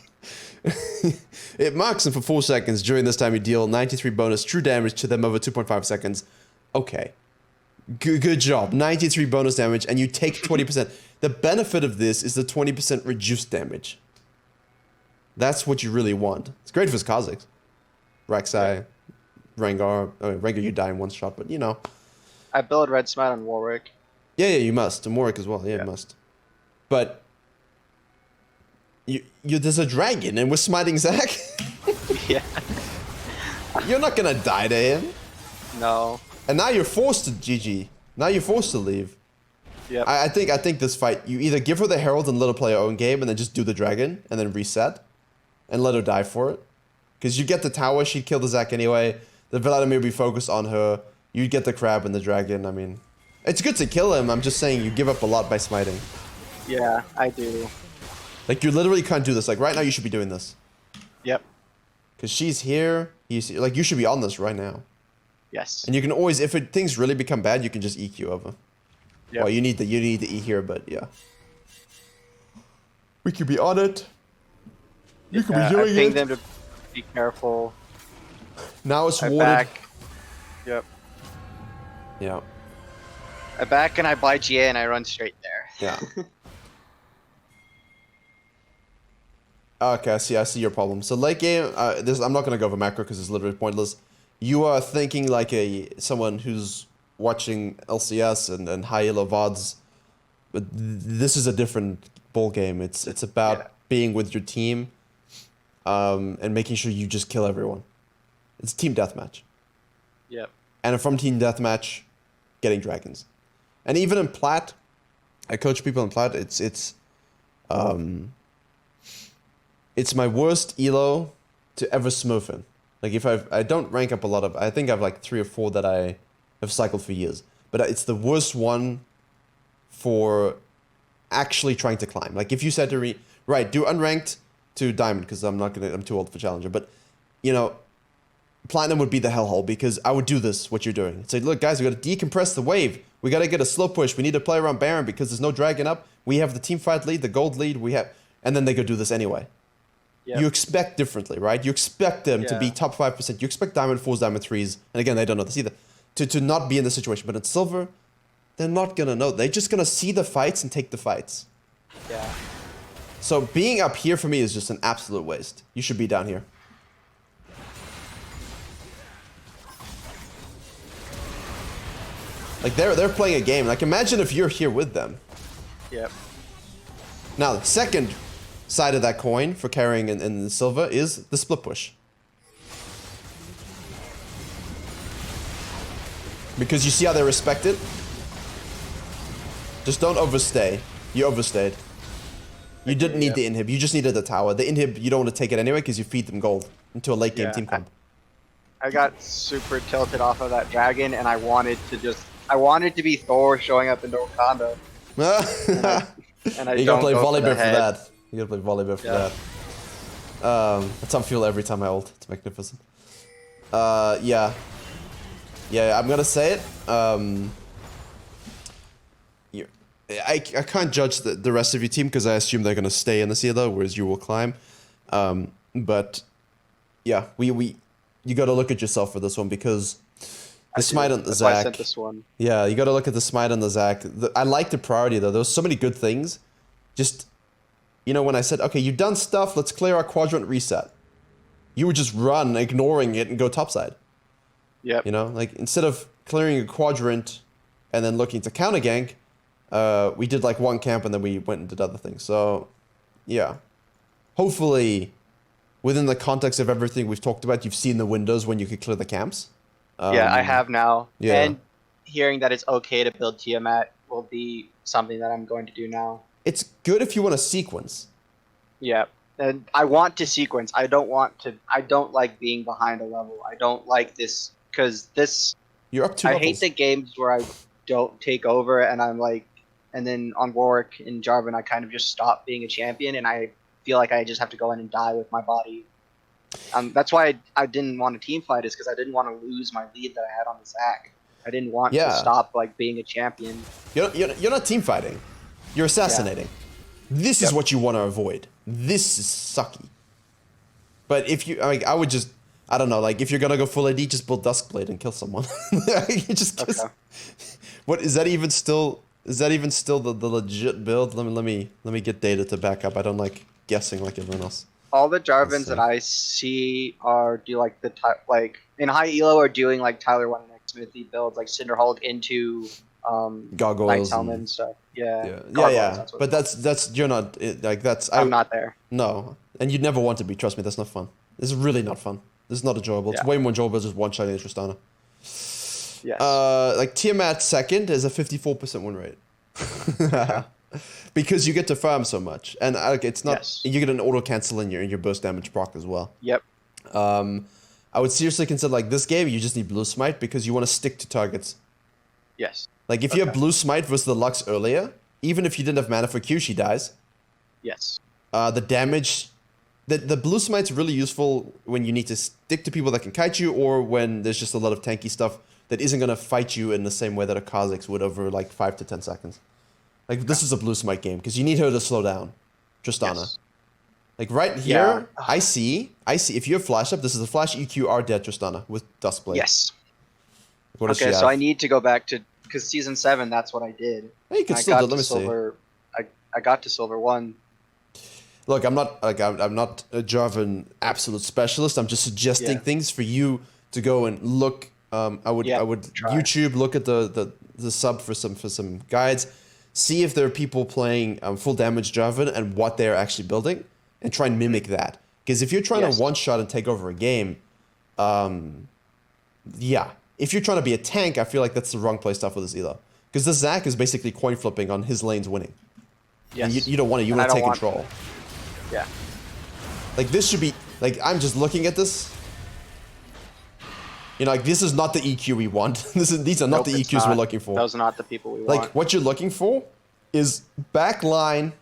Speaker 2: It marks them for 4 seconds. During this time, you deal 93 bonus true damage to them over 2.5 seconds. Okay. Good job. 93 bonus damage, and you take 20%. The benefit of this is the 20% reduced damage. That's what you really want. It's great for Kha'Zix. Rek'Sai, Rengar. I mean, Rengar, you die in one shot, but you know.
Speaker 1: I build red Smite on Warwick.
Speaker 2: Yeah, you must. And Warwick as well. Yeah, you must. But you there's a dragon, and we're smiting Zac.
Speaker 1: Yeah.
Speaker 2: You're not gonna die to him.
Speaker 1: No.
Speaker 2: And now you're forced to GG. Now you're forced to leave.
Speaker 1: Yep.
Speaker 2: I think this fight, you either give her the herald and let her play her own game, and then just do the dragon, and then reset, and let her die for it. Because you get the tower, she'd kill the Zac anyway. The Vladimir would be focused on her. You'd get the crab and the dragon. I mean, it's good to kill him. I'm just saying you give up a lot by smiting.
Speaker 1: Yeah, I do.
Speaker 2: Like, you literally can't do this. Like, right now you should be doing this.
Speaker 1: Yep.
Speaker 2: Because she's here. Like, you should be on this right now.
Speaker 1: Yes.
Speaker 2: And you can always, if things really become bad, you can just EQ over.
Speaker 1: Yep.
Speaker 2: Well, you need the E here, but yeah. We could be on it. You could be
Speaker 1: I
Speaker 2: doing
Speaker 1: ping
Speaker 2: it.
Speaker 1: them to be careful.
Speaker 2: Now it's
Speaker 1: I
Speaker 2: warded.
Speaker 1: back. Yep.
Speaker 2: Yeah.
Speaker 1: I back and I buy GA and I run straight there.
Speaker 2: Yeah. Okay, I see your problem. So late game, I'm not gonna go over macro because it's literally pointless. You are thinking like someone who's watching LCS and high elo VODs, but this is a different ball game. It's about being with your team, and making sure you just kill everyone. It's team deathmatch.
Speaker 1: Yep.
Speaker 2: And from team deathmatch, getting dragons, and even in plat, I coach people in plat. It's my worst elo to ever smurf in. Like if I don't rank up a lot of, I think I have like 3 or 4 that I have cycled for years, but it's the worst one for actually trying to climb. Like if you said to me, right, do unranked to diamond, because I'm too old for challenger, but you know, platinum would be the hellhole because I would do this, what you're doing. Say, look guys, we gotta decompress the wave. We gotta get a slow push. We need to play around Baron because there's no dragon up. We have the team fight lead, the gold lead, and then they go do this anyway. Yep. You expect differently, right? You expect them to be top 5%. You expect diamond 4s, diamond 3s, and again, they don't know this either, to not be in the situation. But in silver, they're not gonna know. They're just gonna see the fights and take the fights.
Speaker 1: Yeah.
Speaker 2: So being up here for me is just an absolute waste. You should be down here. Like they're playing a game. Like imagine if you're here with them.
Speaker 1: Yep.
Speaker 2: Now the second side of that coin for carrying in silver is the split push. Because you see how they respect it? Just don't overstay. You overstayed. You didn't need the inhib, you just needed the tower. The inhib, you don't want to take it anyway because you feed them gold into a late game team comp.
Speaker 1: I got super tilted off of that dragon and I wanted to be Thor showing up in Wakanda. And I
Speaker 2: you
Speaker 1: don't
Speaker 2: gotta play
Speaker 1: go
Speaker 2: volleyball for
Speaker 1: head.
Speaker 2: that. You gotta play volleyball for that. That's on fuel every time I ult. It's magnificent. Yeah, I'm gonna say it. I can't judge the rest of your team because I assume they're gonna stay in the elo, whereas you will climb. But yeah, you gotta look at yourself for this one because the smite on the Zac.
Speaker 1: I sent this one.
Speaker 2: Yeah, you gotta look at the smite on the Zac. I like the priority though. There was so many good things. Just, you know, when I said, okay, you've done stuff, let's clear our quadrant reset. You would just run, ignoring it, and go topside.
Speaker 1: Yep.
Speaker 2: You know, like instead of clearing a quadrant and then looking to counter gank, we did like one camp and then we went and did other things. So yeah. Hopefully, within the context of everything we've talked about, you've seen the windows when you could clear the camps.
Speaker 1: Yeah, I have now.
Speaker 2: Yeah.
Speaker 1: And hearing that it's okay to build Tiamat will be something that I'm going to do now.
Speaker 2: It's good if you want to sequence.
Speaker 1: Yeah. And I want to sequence. I don't like being behind a level. I don't like this because this
Speaker 2: You're up 2
Speaker 1: I
Speaker 2: levels.
Speaker 1: hate the games where I don't take over and I'm like, and then on Warwick and Jarvan, I kind of just stop being a champion and I feel like I just have to go in and die with my body. That's why I didn't want to team fight, is because I didn't want to lose my lead that I had on the Zac. I didn't want to stop like being a champion.
Speaker 2: You're not team fighting. You're assassinating. This is what you want to avoid. This is sucky. But if you, like, I would just, I don't know, like if you're gonna go full AD, just build Duskblade and kill someone. You just, what is that even still? Is that even still the legit build? Let me get data to back up. I don't like guessing like everyone else.
Speaker 1: All the Jarvans that I see do like the like in high elo are doing like Tyler 1 and X Smithy builds like Cinderhulk into
Speaker 2: Gargoyles
Speaker 1: and stuff. Yeah.
Speaker 2: But that's you're not like that's.
Speaker 1: I'm not there.
Speaker 2: No, and you'd never want to be. Trust me, that's not fun. This is really not fun. This is not enjoyable. It's way more enjoyable just one-shotting Tristana.
Speaker 1: Yes.
Speaker 2: Like Tiamat second is a 54% win rate. Because you get to farm so much, and it's not. You get an auto cancel in your burst damage proc as well.
Speaker 1: Yep.
Speaker 2: I would seriously consider like this game. You just need blue smite because you want to stick to targets.
Speaker 1: Yes.
Speaker 2: Like if you have blue smite versus the Lux earlier, even if you didn't have mana for Q, she dies.
Speaker 1: Yes.
Speaker 2: The damage, the blue smite's really useful when you need to stick to people that can kite you, or when there's just a lot of tanky stuff that isn't gonna fight you in the same way that a Kha'Zix would over like 5 to 10 seconds. Like this is a blue smite game because you need her to slow down, Tristana.
Speaker 1: Yes.
Speaker 2: Like right here, I see. If you have flash up, this is a flash EQR dead Tristana with Duskblade.
Speaker 1: Yes.
Speaker 2: What does she
Speaker 1: Okay,
Speaker 2: have?
Speaker 1: so I need to go back to because season 7. That's what I did.
Speaker 2: Hey, you can still do. Let me see.
Speaker 1: I got to silver 1.
Speaker 2: Look, I'm not a Jarvan absolute specialist. I'm just suggesting things for you to go and look. I would try. YouTube look at the sub for some guides. See if there are people playing full damage Jarvan and what they're actually building, and try and mimic that. Because if you're trying to one shot and take over a game, if you're trying to be a tank, I feel like that's the wrong play stuff with this elo. Because the Zac is basically coin flipping on his lanes winning.
Speaker 1: Yes.
Speaker 2: And you don't want to. You want to take control.
Speaker 1: Yeah.
Speaker 2: Like this should be like I'm just looking at this. You know, like this is not the EQ we want. These are not the EQs we're looking for.
Speaker 1: Those are not the people we want.
Speaker 2: Like what you're looking for is backline,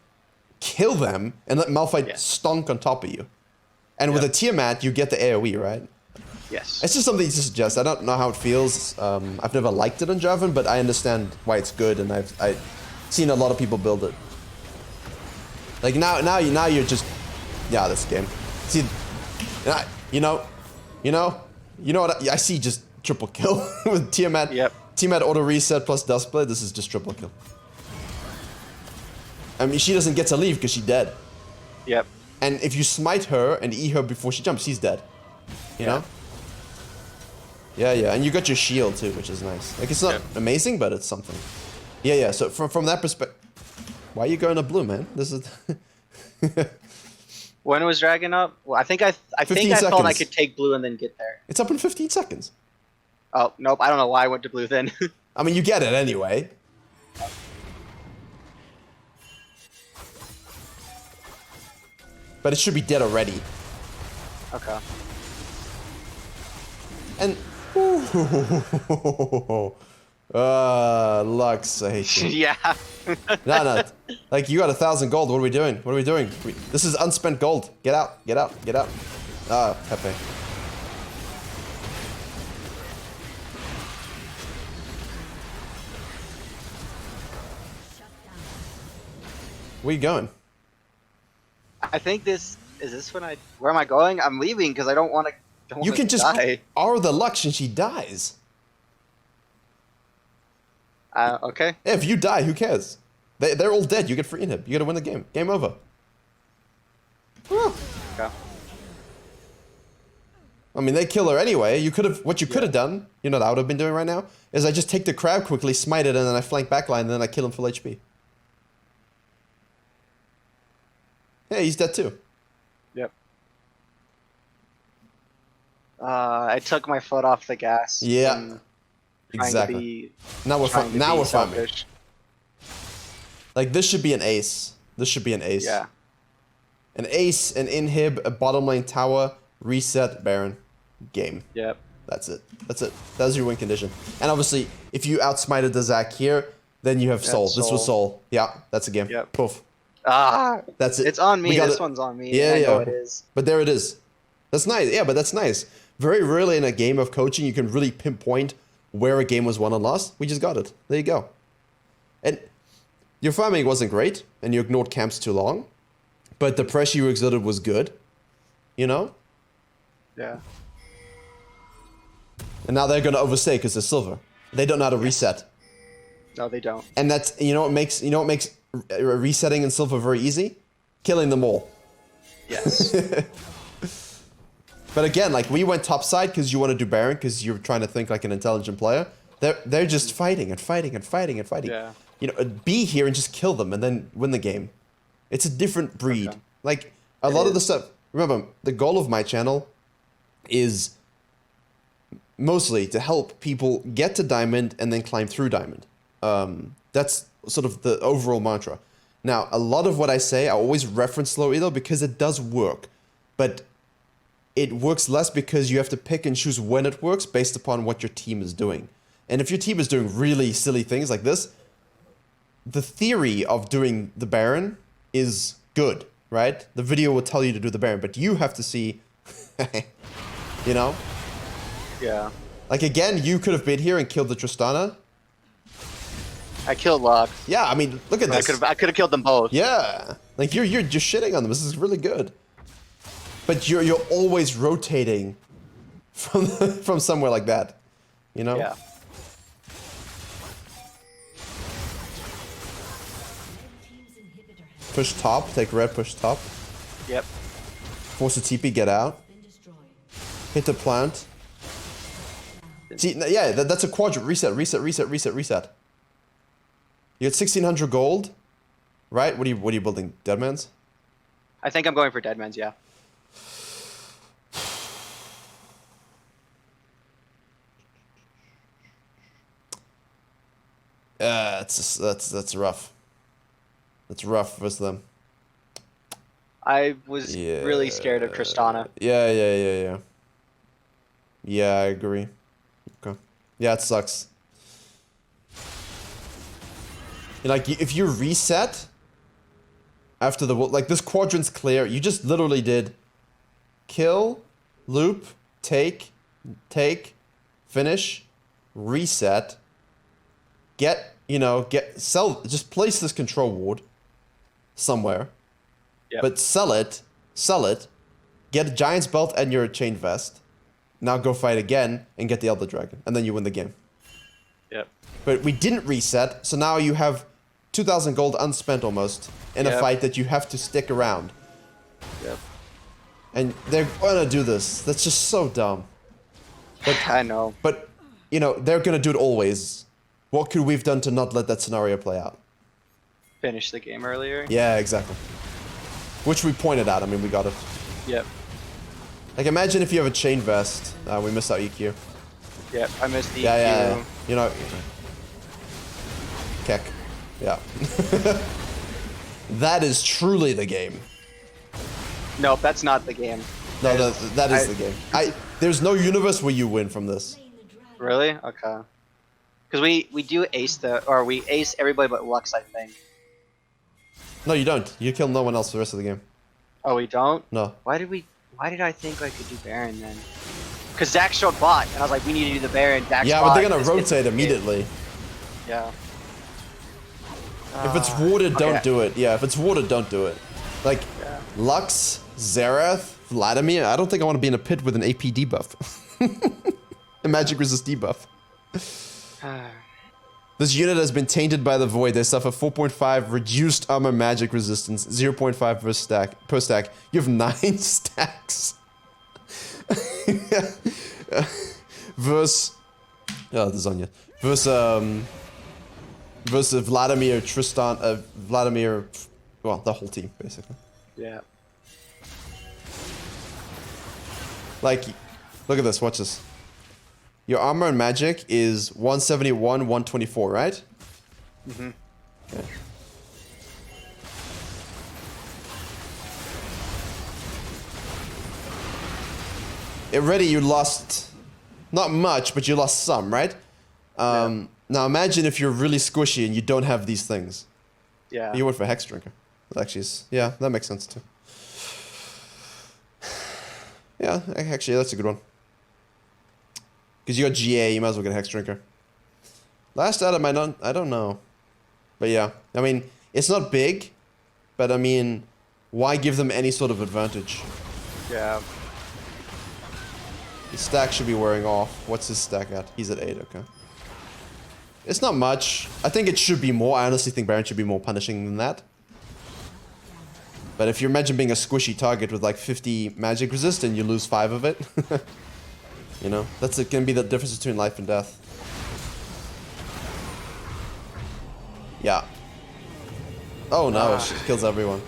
Speaker 2: kill them, and let Malphite stunk on top of you. And with a Tiamat, you get the AoE, right?
Speaker 1: Yes.
Speaker 2: It's just something to suggest. I don't know how it feels. I've never liked it on Jarvan, but I understand why it's good, and I've seen a lot of people build it. Like now you're just this game. See, you know what I see just triple kill with Tiamat.
Speaker 1: Yep.
Speaker 2: Tiamat auto reset plus Duskblade. This is just triple kill. I mean, she doesn't get to leave because she's dead.
Speaker 1: Yep.
Speaker 2: And if you smite her and E her before she jumps, she's dead. You know? Yeah, and you got your shield too, which is nice. Like it's not amazing, but it's something. Yeah. So from that perspective, why are you going to blue, man? This is.
Speaker 1: When was Dragon up? Well, I think I thought I could take blue and then get there.
Speaker 2: It's up in 15 seconds.
Speaker 1: Oh nope! I don't know why I went to blue then.
Speaker 2: I mean, you get it anyway. But it should be dead already.
Speaker 1: Okay.
Speaker 2: And Lux, I hate you.
Speaker 1: Yeah.
Speaker 2: No. Like you got 1,000 gold. What are we doing? This is unspent gold. Get out. Ah, Pepe. Where you going?
Speaker 1: I think where am I going? I'm leaving because I don't want to.
Speaker 2: You can just R the Lux and she dies.
Speaker 1: Okay.
Speaker 2: Yeah, if you die, who cares? They're all dead. You get free inhib. You gotta win the game. Game over.
Speaker 1: Okay.
Speaker 2: I mean, they kill her anyway. What you could have done, you know what I would have been doing right now, is I just take the crab quickly, smite it, and then I flank backline, and then I kill him full HP. Yeah, he's dead too.
Speaker 1: Yep. I took my foot off the gas.
Speaker 2: Yeah,
Speaker 1: and
Speaker 2: exactly. Now we're farming.
Speaker 1: selfish.
Speaker 2: Like, this should be an ace. This should be an ace.
Speaker 1: Yeah.
Speaker 2: An ace, an inhib, a bottom lane tower, reset, Baron, game.
Speaker 1: Yep.
Speaker 2: That's it. That's it. That's your win condition. And obviously, if you outsmited the Zac here, then you have
Speaker 1: That's
Speaker 2: Soul. This was
Speaker 1: Soul.
Speaker 2: Soul. Yeah, that's a game.
Speaker 1: Yep.
Speaker 2: Poof.
Speaker 1: Ah,
Speaker 2: That's it.
Speaker 1: it's on me.
Speaker 2: We got
Speaker 1: This
Speaker 2: it.
Speaker 1: one's on me.
Speaker 2: Yeah,
Speaker 1: I know
Speaker 2: yeah.
Speaker 1: it is.
Speaker 2: But there it is. That's nice. Yeah, but that's nice. Very rarely in a game of coaching you can really pinpoint where a game was won and lost. We just got it. There you go. And your farming wasn't great, and you ignored camps too long, but the pressure you exerted was good. You know?
Speaker 1: Yeah.
Speaker 2: And now they're gonna overstay because they're silver. They don't know how to reset.
Speaker 1: No, they don't.
Speaker 2: And that's what makes resetting in silver very easy? Killing them all.
Speaker 1: Yes.
Speaker 2: But again, like, we went topside because you want to do Baron because you're trying to think like an intelligent player. They're just fighting and fighting and fighting and fighting.
Speaker 1: Yeah.
Speaker 2: You know, be here and just kill them and then win the game. It's a different breed.
Speaker 1: Okay.
Speaker 2: Like, a lot of the stuff. Remember, the goal of my channel is mostly to help people get to Diamond and then climb through Diamond. That's sort of the overall mantra. Now, a lot of what I say, I always reference low elo because it does work. But it works less because you have to pick and choose when it works based upon what your team is doing. And if your team is doing really silly things like this, the theory of doing the Baron is good, right? The video will tell you to do the Baron, but you have to see, you know?
Speaker 1: Yeah.
Speaker 2: Like, again, you could have been here and killed the Tristana.
Speaker 1: I killed Locke.
Speaker 2: Yeah, I mean, look at this.
Speaker 1: I could have killed them both.
Speaker 2: Yeah. Like, you're just shitting on them. This is really good. But you're always rotating from somewhere like that, you know?
Speaker 1: Yeah.
Speaker 2: Push top, take red, push top.
Speaker 1: Yep.
Speaker 2: Force a TP, get out. Hit the plant. See, yeah, that's a quadrant. Reset, reset, reset, reset, reset. You got 1600 gold, right? What are you building? Deadman's?
Speaker 1: I think I'm going for Deadman's, yeah.
Speaker 2: That's rough. That's rough versus them.
Speaker 1: I was really scared of Tristana.
Speaker 2: Yeah. Yeah, I agree. Okay. Yeah, it sucks. Like, if you reset after the, like, this quadrant's clear, you just literally did kill, loop, take, finish, reset, sell, just place this control ward somewhere,
Speaker 1: Yep.
Speaker 2: but sell it, get a Giant's Belt and your Chain Vest, now go fight again and get the Elder Dragon, and then you win the game.
Speaker 1: Yep.
Speaker 2: But we didn't reset, so now you have 2,000 gold unspent almost in a fight that you have to stick around.
Speaker 1: Yep.
Speaker 2: And they're gonna do this. That's just so dumb. But
Speaker 1: I know.
Speaker 2: But, they're gonna do it always. What could we've done to not let that scenario play out?
Speaker 1: Finish the game earlier.
Speaker 2: Yeah, exactly. Which we pointed out. I mean, we got it.
Speaker 1: Yep.
Speaker 2: Like, imagine if you have a Chain Vest. We missed out EQ.
Speaker 1: Yep. I missed the EQ.
Speaker 2: Yeah. Keck. Yeah. That is truly the game.
Speaker 1: Nope, that's not the game.
Speaker 2: No, that is the game. There's no universe where you win from this.
Speaker 1: Really? Okay. Because we do ace we ace everybody but Lux, I think.
Speaker 2: No, you don't. You kill no one else for the rest of the game.
Speaker 1: Oh, we don't?
Speaker 2: No.
Speaker 1: Why did I think I could do Baron then? Because Zach showed bot, and I was like, we need to do the Baron. Zach's
Speaker 2: Yeah, but they're gonna rotate immediately.
Speaker 1: Yeah.
Speaker 2: If it's warded, don't
Speaker 1: okay.
Speaker 2: do it. Yeah, if it's warded, don't do it. Like, Lux, Xerath, Vladimir, I don't think I want to be in a pit with an AP debuff. A magic resist debuff. This unit has been tainted by the void. They suffer 4.5 reduced armor magic resistance, 0.5 per stack. You have 9 stacks. Versus Vladimir, Tristan, Vladimir, well, the whole team, basically.
Speaker 1: Yeah.
Speaker 2: Like, look at this. Watch this. Your armor and magic is 171, 124, right?
Speaker 1: Mhm.
Speaker 2: Okay. Already you lost, not much, but you lost some, right? Now imagine if you're really squishy and you don't have these things.
Speaker 1: Yeah.
Speaker 2: You went for Hex Drinker. That actually is, yeah, that makes sense too. Yeah, actually, that's a good one. Because you got GA, you might as well get Hex Drinker. Last item, I don't know. But yeah, I mean, it's not big, but I mean, why give them any sort of advantage?
Speaker 1: Yeah.
Speaker 2: His stack should be wearing off. What's his stack at? He's at 8, okay. It's not much. I think it should be more. I honestly think Baron should be more punishing than that. But if you imagine being a squishy target with like 50 magic resist and you lose 5 of it, you know, that's it. Can be the difference between life and death. Yeah. Oh no, she kills everyone.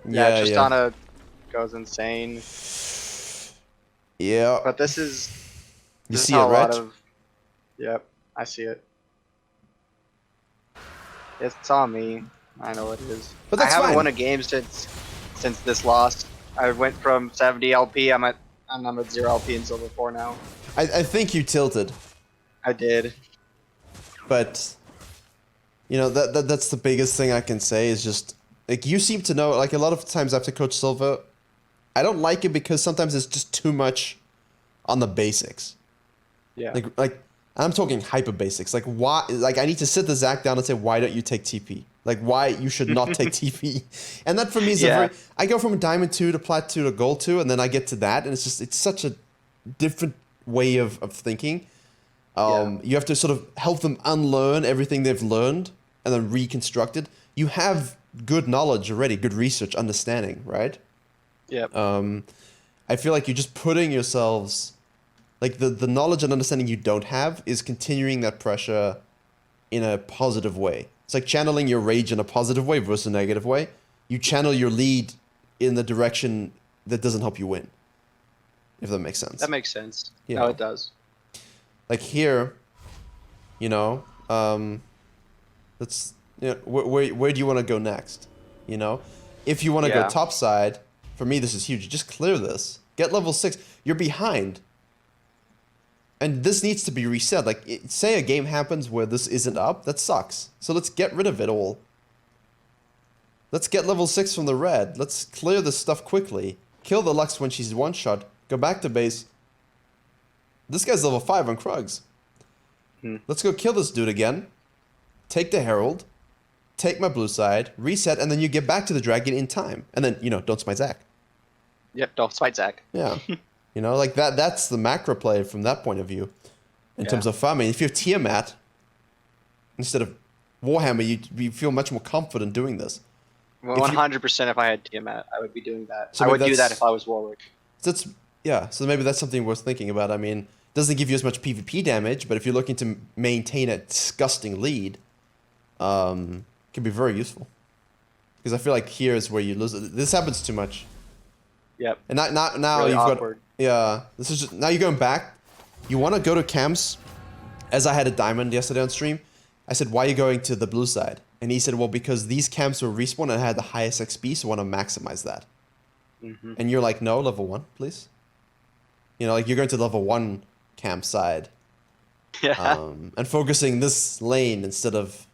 Speaker 1: Yeah, Tristana goes insane.
Speaker 2: Yeah.
Speaker 1: But this is
Speaker 2: You see
Speaker 1: how
Speaker 2: it,
Speaker 1: a lot
Speaker 2: right?
Speaker 1: of. Yep, I see it. It's on me. I know it is.
Speaker 2: But that's
Speaker 1: I haven't
Speaker 2: fine.
Speaker 1: won a game since this loss. I went from 70 LP. I'm at 0 LP in Silver 4 now.
Speaker 2: I think you tilted,
Speaker 1: I did.
Speaker 2: but you know that's the biggest thing I can say is just like you seem to know. Like a lot of times after Coach Silver, I don't like it because sometimes it's just too much on the basics.
Speaker 1: Yeah.
Speaker 2: Like I'm talking hyper basics. Like why? Like I need to sit the Zac down and say why don't you take TP? Like why you should not take TP? And that for me is a very. I go from a Diamond 2 to Plat 2 to Gold 2, and then I get to that, and it's such a different way of thinking. You have to sort of help them unlearn everything they've learned and then reconstruct it. You have good knowledge already, good research, understanding, right?
Speaker 1: Yep.
Speaker 2: I feel like you're just putting yourselves, like the knowledge and understanding you don't have is continuing that pressure in a positive way. It's like channeling your rage in a positive way versus a negative way. You channel your lead in the direction that doesn't help you win. If that makes sense.
Speaker 1: That makes sense.
Speaker 2: Yeah.
Speaker 1: No, it does.
Speaker 2: Like here, you know, let's, you know, where do you want to go next? You know, if you want to go top side, for me this is huge. Just clear this. Get level 6. You're behind. And this needs to be reset. Like, say a game happens where this isn't up, that sucks. So let's get rid of it all. Let's get level 6 from the red. Let's clear this stuff quickly. Kill the Lux when she's one shot. Go back to base. This guy's level 5 on Krugs. Let's go kill this dude again. Take the Herald. Take my blue side. Reset, and then you get back to the dragon in time. And then, you know, don't smite Zac.
Speaker 1: Yep, don't smite Zac.
Speaker 2: Yeah. You know, like that's the macro play from that point of view. In terms of farming. If you have Tiamat, instead of Warhammer, you feel much more confident doing this.
Speaker 1: 100% if I had Tiamat, I would be doing that.
Speaker 2: So
Speaker 1: I would do that if I was Warwick.
Speaker 2: So maybe that's something worth thinking about. I mean, it doesn't give you as much PvP damage, but if you're looking to maintain a disgusting lead, it can be very useful. Because I feel like here is where you lose it. This happens too much.
Speaker 1: Yep.
Speaker 2: And now
Speaker 1: really
Speaker 2: you've
Speaker 1: awkward.
Speaker 2: this is just, now you're going back. You want to go to camps. As I had a diamond yesterday on stream, I said, why are you going to the blue side? And he said, well, because these camps were respawn and I had the highest XP, so I want to maximize that. And you're like, no, level 1, please. You know, like you're going to level 1 camp side.
Speaker 1: Yeah.
Speaker 2: And focusing this lane instead of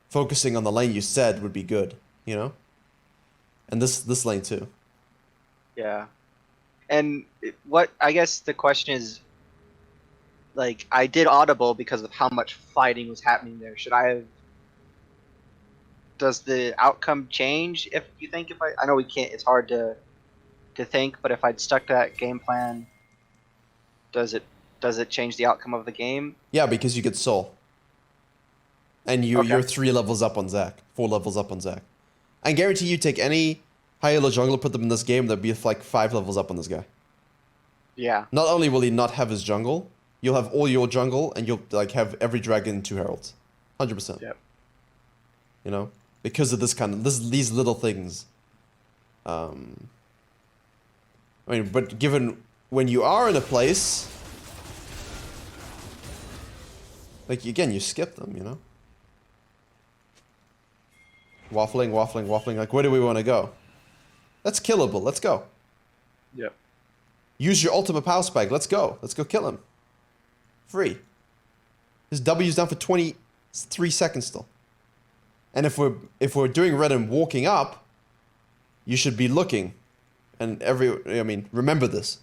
Speaker 2: focusing on the lane you said would be good, you know? And this lane too.
Speaker 1: Yeah. And what I guess the question is, like, I did audible because of how much fighting was happening there. Should I have? Does the outcome change if you think if I know we can't. It's hard to think, but if I'd stuck to that game plan, does it change the outcome of the game?
Speaker 2: Yeah, because you get soul. And you're 3 levels up on Zac, 4 levels up on Zac. I guarantee you take any high elo jungler, put them in this game, they'll be like 5 levels up on this guy.
Speaker 1: Yeah.
Speaker 2: Not only will he not have his jungle, you'll have all your jungle, and you'll like have every dragon 2 heralds, 100%.
Speaker 1: Yep.
Speaker 2: You know, because of these little things. I mean, but given when you are in a place, like again, you skip them, you know. Waffling, waffling, waffling. Like, where do we want to go? That's killable. Let's go.
Speaker 1: Yep.
Speaker 2: Use your ultimate power spike. Let's go. Let's go kill him. Free. His W's down for 23 seconds still. And if we're doing red and walking up, you should be looking. And remember this.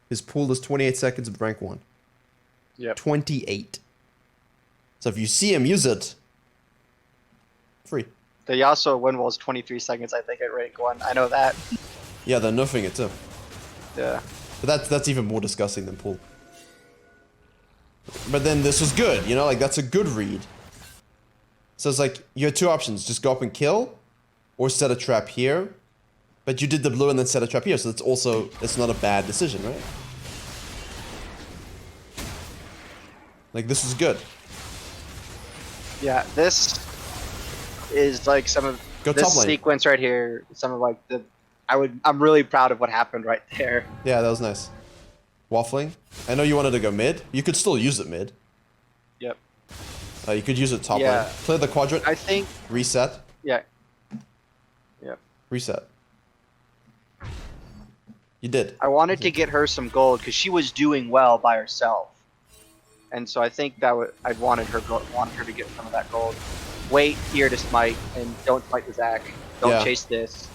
Speaker 2: His pool is 28 seconds of rank 1.
Speaker 1: Yep.
Speaker 2: 28. So if you see him use it, free.
Speaker 1: The Yasuo win wall is 23 seconds, I think, at rank 1. I know that.
Speaker 2: Yeah, they're nerfing it too.
Speaker 1: Yeah.
Speaker 2: But that's even more disgusting than pool. But then this was good, you know, like that's a good read. So it's like you had two options: just go up and kill, or set a trap here. But you did the blue and then set a trap here, so it's not a bad decision, right? Like this is good.
Speaker 1: Yeah, this is like some of
Speaker 2: Go
Speaker 1: this
Speaker 2: top lane.
Speaker 1: sequence right here. Some of like I'm really proud of what happened right there.
Speaker 2: Yeah, that was nice. Waffling. I know you wanted to go mid. You could still use it mid.
Speaker 1: Yep.
Speaker 2: You could use it top
Speaker 1: Yeah.
Speaker 2: lane. Clear the quadrant.
Speaker 1: I think.
Speaker 2: Reset.
Speaker 1: Yeah. Yep.
Speaker 2: Reset. You did.
Speaker 1: I wanted to get her some gold because she was doing well by herself, and so I think I wanted her to get some of that gold. Wait here to smite and don't smite the Zac. Don't chase this.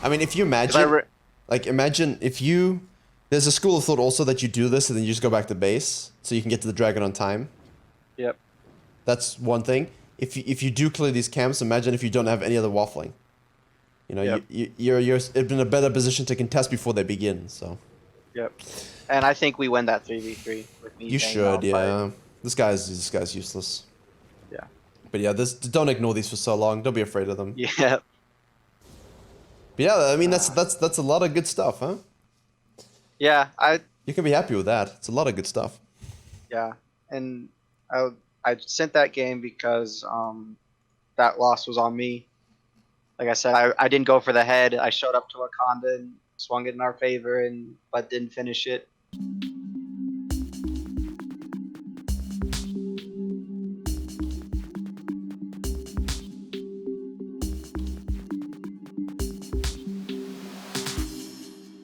Speaker 2: I mean, if you imagine if you, there's a school of thought also that you do this and then you just go back to base so you can get to the dragon on time.
Speaker 1: Yep.
Speaker 2: That's one thing. If you do clear these camps, imagine if you don't have any other waffling. You know,
Speaker 1: Yep.
Speaker 2: you're in a better position to contest before they begin. So.
Speaker 1: Yep. And I think we win that 3v3 with me.
Speaker 2: You should, yeah. This guy's useless.
Speaker 1: Yeah.
Speaker 2: But yeah, don't ignore these for so long. Don't be afraid of them.
Speaker 1: Yeah.
Speaker 2: But yeah, I mean that's a lot of good stuff, huh?
Speaker 1: Yeah,
Speaker 2: You can be happy with that. It's a lot of good stuff.
Speaker 1: Yeah, and I sent that game because that loss was on me. Like I said, I didn't go for the head. I showed up to Wakanda and swung it in our favor, but didn't finish it.